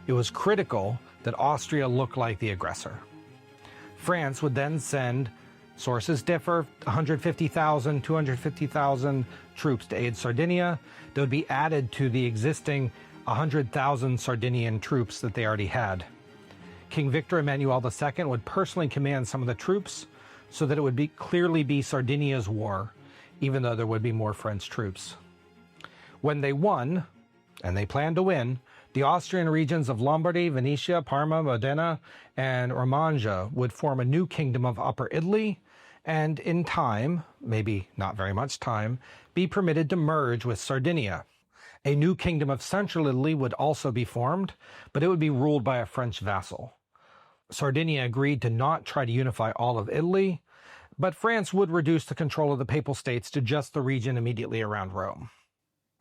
It was critical that Austria look like the aggressor. France would then send, sources differ, 150,000, 250,000 troops to aid Sardinia. They would be added to the existing 100,000 Sardinian troops that they already had. King Victor Emmanuel II would personally command some of the troops so that it would clearly be Sardinia's war, even though there would be more French troops. When they won, and they planned to win, the Austrian regions of Lombardy, Venetia, Parma, Modena, and Romagna would form a new kingdom of Upper Italy, and in time, maybe not very much time, be permitted to merge with Sardinia. A new kingdom of Central Italy would also be formed, but it would be ruled by a French vassal. Sardinia agreed to not try to unify all of Italy, but France would reduce the control of the Papal States to just the region immediately around Rome.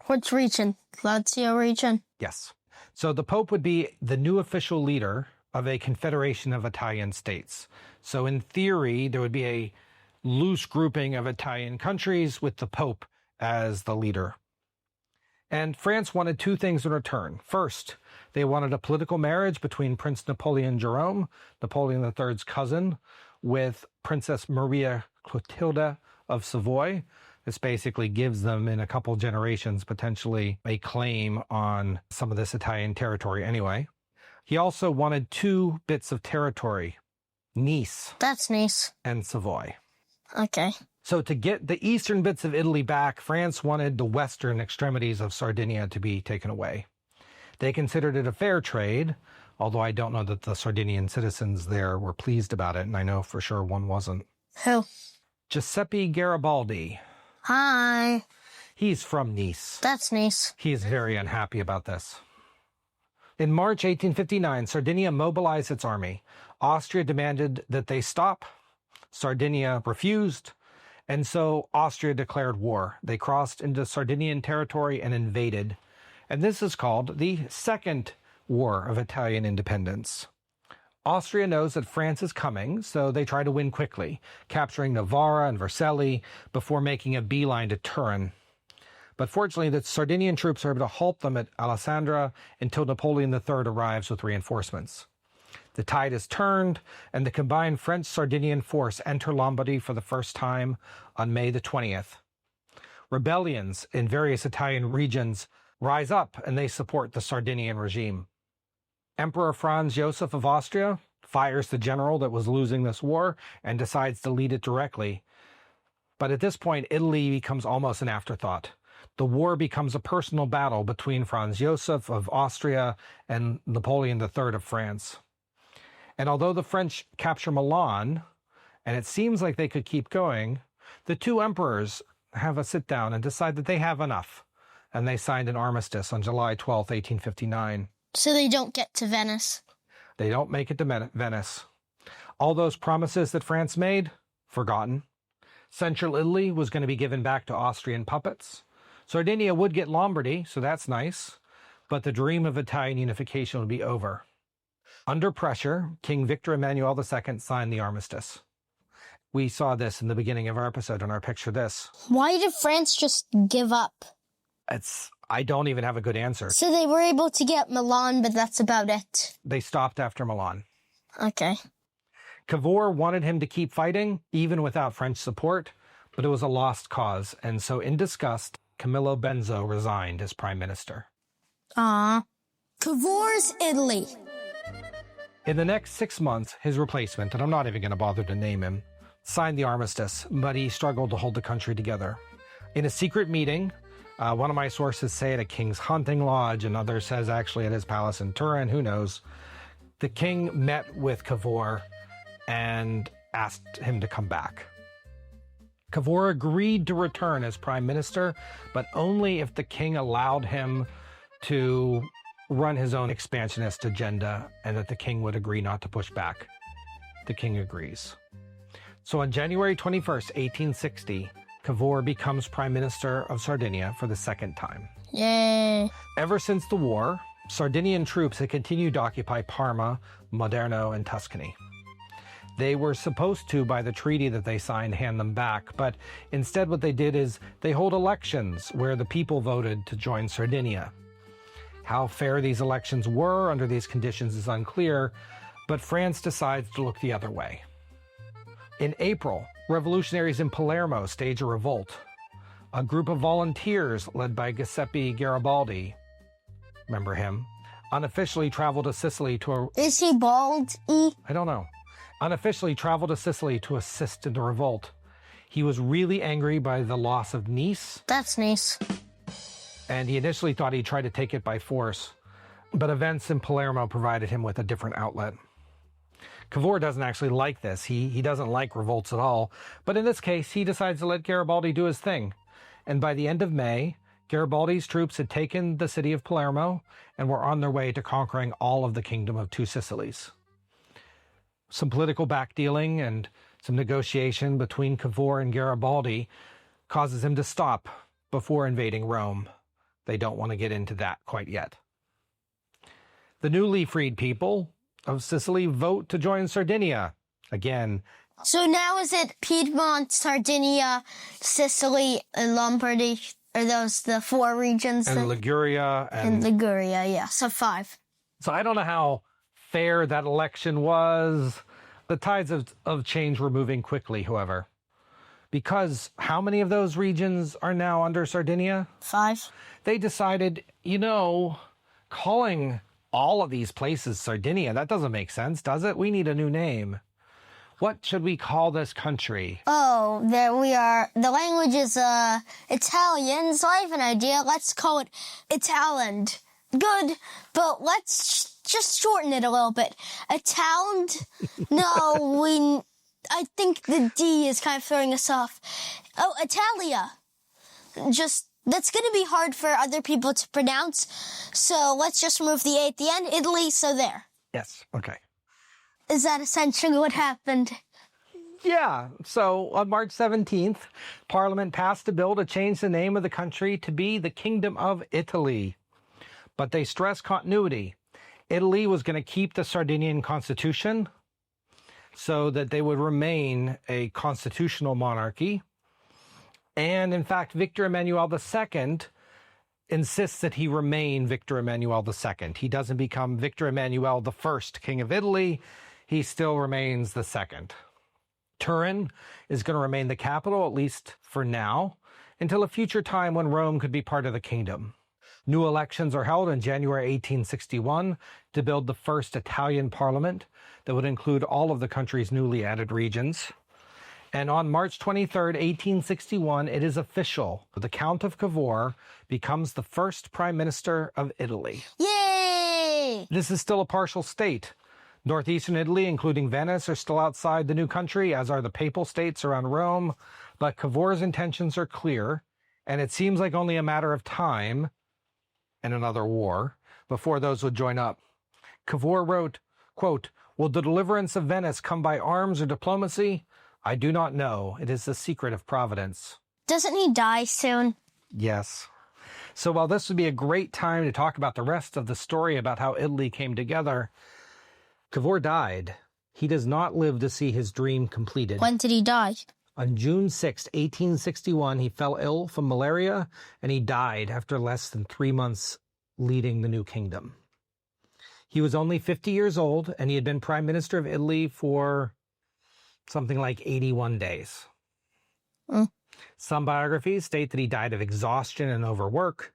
Which region? Lazio region? Yes. So the Pope would be the new official leader of a confederation of Italian states. So in theory, there would be a loose grouping of Italian countries with the Pope as the leader. And France wanted two things in return. First, they wanted a political marriage between Prince Napoleon Jerome, Napoleon III's cousin, with Princess Maria Clotilde of Savoy. This basically gives them, in a couple generations, potentially a claim on some of this Italian territory anyway. He also wanted two bits of territory, Nice. That's Nice. And Savoy. Okay. So to get the eastern bits of Italy back, France wanted the western extremities of Sardinia to be taken away. They considered it a fair trade, although I don't know that the Sardinian citizens there were pleased about it, and I know for sure one wasn't. Who? Giuseppe Garibaldi. Hi. He's from Nice. That's Nice. He is very unhappy about this. In March 1859, Sardinia mobilized its army. Austria demanded that they stop. Sardinia refused, and so Austria declared war. They crossed into Sardinian territory and invaded. And this is called the Second War of Italian Independence. Austria knows that France is coming, so they try to win quickly, capturing Novara and Vercelli before making a beeline to Turin. But fortunately, the Sardinian troops are able to halt them at Alessandria until Napoleon III arrives with reinforcements. The tide is turned, and the combined French-Sardinian force enter Lombardy for the first time on May the 20th. Rebellions in various Italian regions rise up, and they support the Sardinian regime. Emperor Franz Joseph of Austria fires the general that was losing this war and decides to lead it directly. But at this point, Italy becomes almost an afterthought. The war becomes a personal battle between Franz Joseph of Austria and Napoleon III of France. And although the French capture Milan, and it seems like they could keep going, the two emperors have a sit down and decide that they have enough. And they signed an armistice on July 12, 1859. So they don't get to Venice. They don't make it to Venice. All those promises that France made, forgotten. Central Italy was going to be given back to Austrian puppets. Sardinia would get Lombardy, so that's nice. But the dream of Italian unification would be over. Under pressure, King Victor Emmanuel II signed the armistice. We saw this in the beginning of our episode in our Picture This. Why did France just give up? I don't even have a good answer. So they were able to get Milan, but that's about it. They stopped after Milan. Okay. Cavour wanted him to keep fighting, even without French support, but it was a lost cause, and so in disgust, Camillo Benso resigned as prime minister. Cavour's Italy. In the next 6 months, his replacement, and I'm not even going to bother to name him, signed the armistice, but he struggled to hold the country together. In a secret meeting, one of my sources say at a king's hunting lodge, and others says actually at his palace in Turin, who knows, the king met with Cavour and asked him to come back. Cavour agreed to return as prime minister, but only if the king allowed him to run his own expansionist agenda and that the king would agree not to push back. The king agrees. So on January 21st, 1860, Cavour becomes prime minister of Sardinia for the second time. Yay. Ever since the war, Sardinian troops had continued to occupy Parma, Moderno, and Tuscany. They were supposed to, by the treaty that they signed, hand them back, but instead what they did is they hold elections where the people voted to join Sardinia. How fair these elections were under these conditions is unclear, but France decides to look the other way. In April, revolutionaries in Palermo stage a revolt. A group of volunteers led by Giuseppe Garibaldi, remember him, unofficially traveled to Sicily to... Is he bald? I don't know. Unofficially traveled to Sicily to assist in the revolt. He was really angry by the loss of Nice. That's Nice. And he initially thought he'd try to take it by force, but events in Palermo provided him with a different outlet. Cavour doesn't actually like this. He doesn't like revolts at all, but in this case, he decides to let Garibaldi do his thing. And by the end of May, Garibaldi's troops had taken the city of Palermo and were on their way to conquering all of the Kingdom of Two Sicilies. Some political backdealing and some negotiation between Cavour and Garibaldi causes him to stop before invading Rome. They don't want to get into that quite yet. The newly freed people of Sicily vote to join Sardinia. Again. So now is it Piedmont, Sardinia, Sicily, and Lombardy? Are those the four regions? And Liguria. And Liguria, yeah. So 5. So I don't know how fair that election was. The tides of change were moving quickly, however. Because how many of those regions are now under Sardinia? 5. They decided, calling all of these places Sardinia, that doesn't make sense, does it? We need a new name. What should we call this country? Oh, there we are. The language is Italian, so I have an idea. Let's call it Italand. Good, but let's just shorten it a little bit. Italand? No, I think the D is kind of throwing us off. Oh, Italia. That's going to be hard for other people to pronounce, so let's just remove the A at the end. Italy, so there. Yes, okay. Is that essentially what happened? Yeah, so on March 17th, Parliament passed a bill to change the name of the country to be the Kingdom of Italy. But they stressed continuity. Italy was going to keep the Sardinian constitution so that they would remain a constitutional monarchy. And in fact, Victor Emmanuel II insists that he remain Victor Emmanuel II. He doesn't become Victor Emmanuel I, King of Italy. He still remains the second. Turin is going to remain the capital, at least for now, until a future time when Rome could be part of the kingdom. New elections are held in January 1861 to build the first Italian parliament that would include all of the country's newly added regions. And on March 23rd, 1861, it is official. The Count of Cavour becomes the first prime minister of Italy. Yay! This is still a partial state. Northeastern Italy, including Venice, are still outside the new country, as are the papal states around Rome. But Cavour's intentions are clear, and it seems like only a matter of time and another war before those would join up. Cavour wrote, quote, "Will the deliverance of Venice come by arms or diplomacy? I do not know. It is the secret of Providence." Doesn't he die soon? Yes. So while this would be a great time to talk about the rest of the story about how Italy came together, Cavour died. He does not live to see his dream completed. When did he die? On June 6, 1861, he fell ill from malaria, and he died after less than 3 months leading the new kingdom. He was only 50 years old, and he had been prime minister of Italy for something like 81 days. Some biographies state that he died of exhaustion and overwork.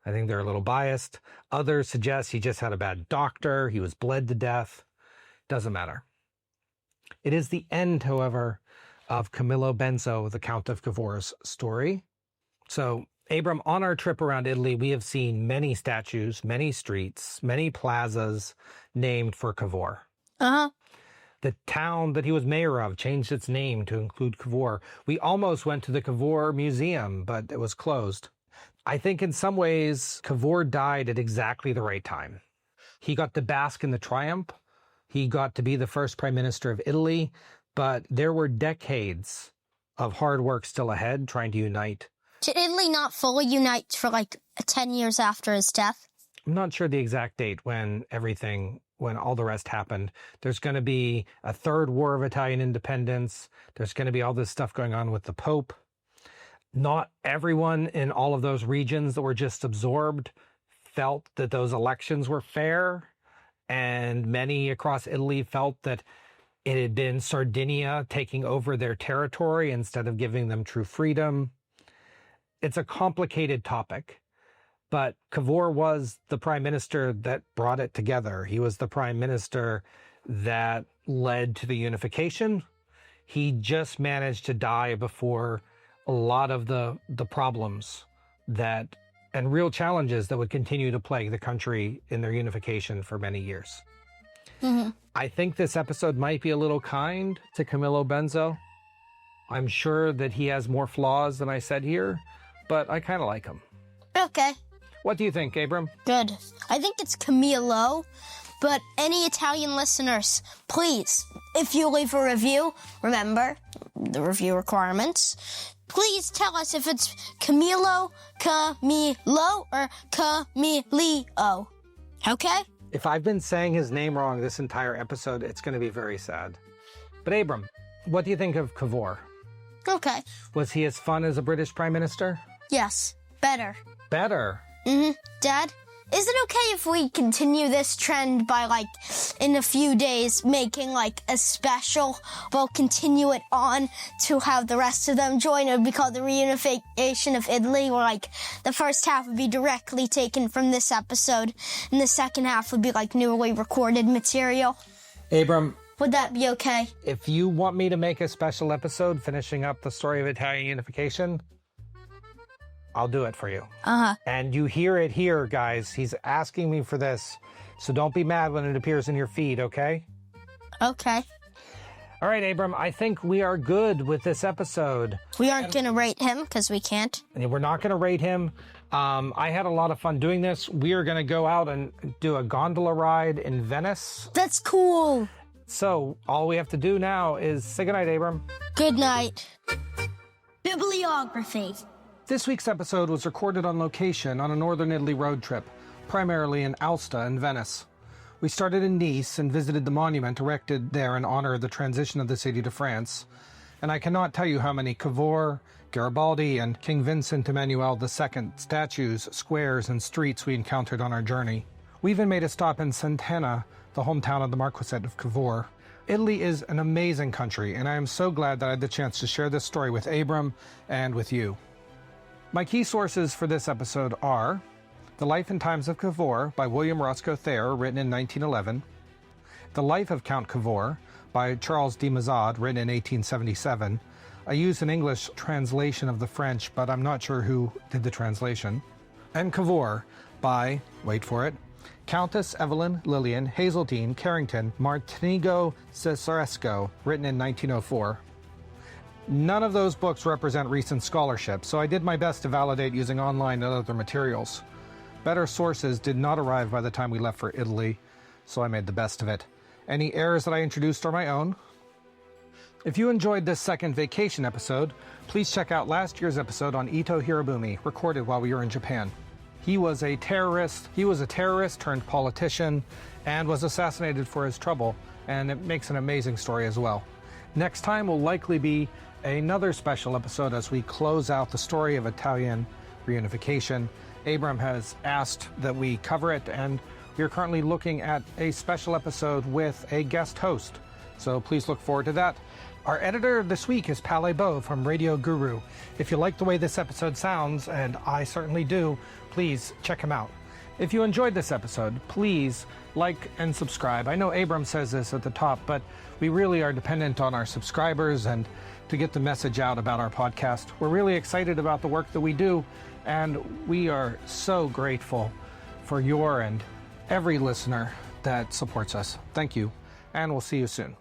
I think they're a little biased. Others suggest he just had a bad doctor, he was bled to death. Doesn't matter. It is the end, however, of Camillo Benso, the Count of Cavour's story. So, Abram, on our trip around Italy, we have seen many statues, many streets, many plazas named for Cavour. The town that he was mayor of changed its name to include Cavour. We almost went to the Cavour Museum, but it was closed. I think in some ways, Cavour died at exactly the right time. He got to bask in the triumph. He got to be the first prime minister of Italy, but there were decades of hard work still ahead trying to unite. Did Italy not fully unite for 10 years after his death? I'm not sure the exact date when all the rest happened. There's going to be a third war of Italian independence. There's going to be all this stuff going on with the Pope. Not everyone in all of those regions that were just absorbed felt that those elections were fair. And many across Italy felt that it had been Sardinia taking over their territory instead of giving them true freedom. It's a complicated topic. But Cavour was the prime minister that brought it together. He was the prime minister that led to the unification. He just managed to die before a lot of the problems and real challenges that would continue to plague the country in their unification for many years. Mm-hmm. I think this episode might be a little kind to Camillo Benso. I'm sure that he has more flaws than I said here, but I kind of like him. Okay. What do you think, Abram? Good. I think it's Camillo, but any Italian listeners, please, if you leave a review, remember the review requirements. Please tell us if it's Camillo, or Camilio. Okay? If I've been saying his name wrong this entire episode, it's going to be very sad. But Abram, what do you think of Cavour? Okay. Was he as fun as a British prime minister? Yes. Better. Better? Mm-hmm. Dad, is it okay if we continue this trend by, in a few days, making, a special? We'll continue it on to have the rest of them join. It would be called the Reunification of Italy, where, the first half would be directly taken from this episode, and the second half would be, newly recorded material. Abram, would that be okay? If you want me to make a special episode finishing up the story of Italian unification, I'll do it for you. Uh-huh. And you hear it here, guys. He's asking me for this. So don't be mad when it appears in your feed, okay? Okay. All right, Abram, I think we are good with this episode. We aren't going to rate him because we can't. We're not going to rate him. I had a lot of fun doing this. We are going to go out and do a gondola ride in Venice. That's cool. So all we have to do now is say goodnight, Abram. Good night. Bibliography. This week's episode was recorded on location on a northern Italy road trip, primarily in Aosta and Venice. We started in Nice and visited the monument erected there in honor of the transition of the city to France. And I cannot tell you how many Cavour, Garibaldi, and King Vincent Emmanuel II statues, squares, and streets we encountered on our journey. We even made a stop in Santena, the hometown of the Marquisate of Cavour. Italy is an amazing country, and I am so glad that I had the chance to share this story with Abram and with you. My key sources for this episode are The Life and Times of Cavour by William Roscoe Thayer, written in 1911, The Life of Count Cavour by Charles de Mazade, written in 1877. I used an English translation of the French, but I'm not sure who did the translation. And Cavour by, wait for it, Countess Evelyn Lillian Hazeltine Carrington Martinigo Cesaresco, written in 1904. None of those books represent recent scholarship, so I did my best to validate using online and other materials. Better sources did not arrive by the time we left for Italy, so I made the best of it. Any errors that I introduced are my own. If you enjoyed this second vacation episode, please check out last year's episode on Ito Hirobumi, recorded while we were in Japan. He was a terrorist turned politician and was assassinated for his trouble, and it makes an amazing story as well. Next time will likely be another special episode as we close out the story of Italian reunification. Abram has asked that we cover it, and we are currently looking at a special episode with a guest host. So please look forward to that. Our editor this week is Pale Beau from Radio Guru. If you like the way this episode sounds, and I certainly do, please check him out. If you enjoyed this episode, please like and subscribe. I know Abram says this at the top, but we really are dependent on our subscribers and to get the message out about our podcast. We're really excited about the work that we do, and we are so grateful for your and every listener that supports us. Thank you, and we'll see you soon.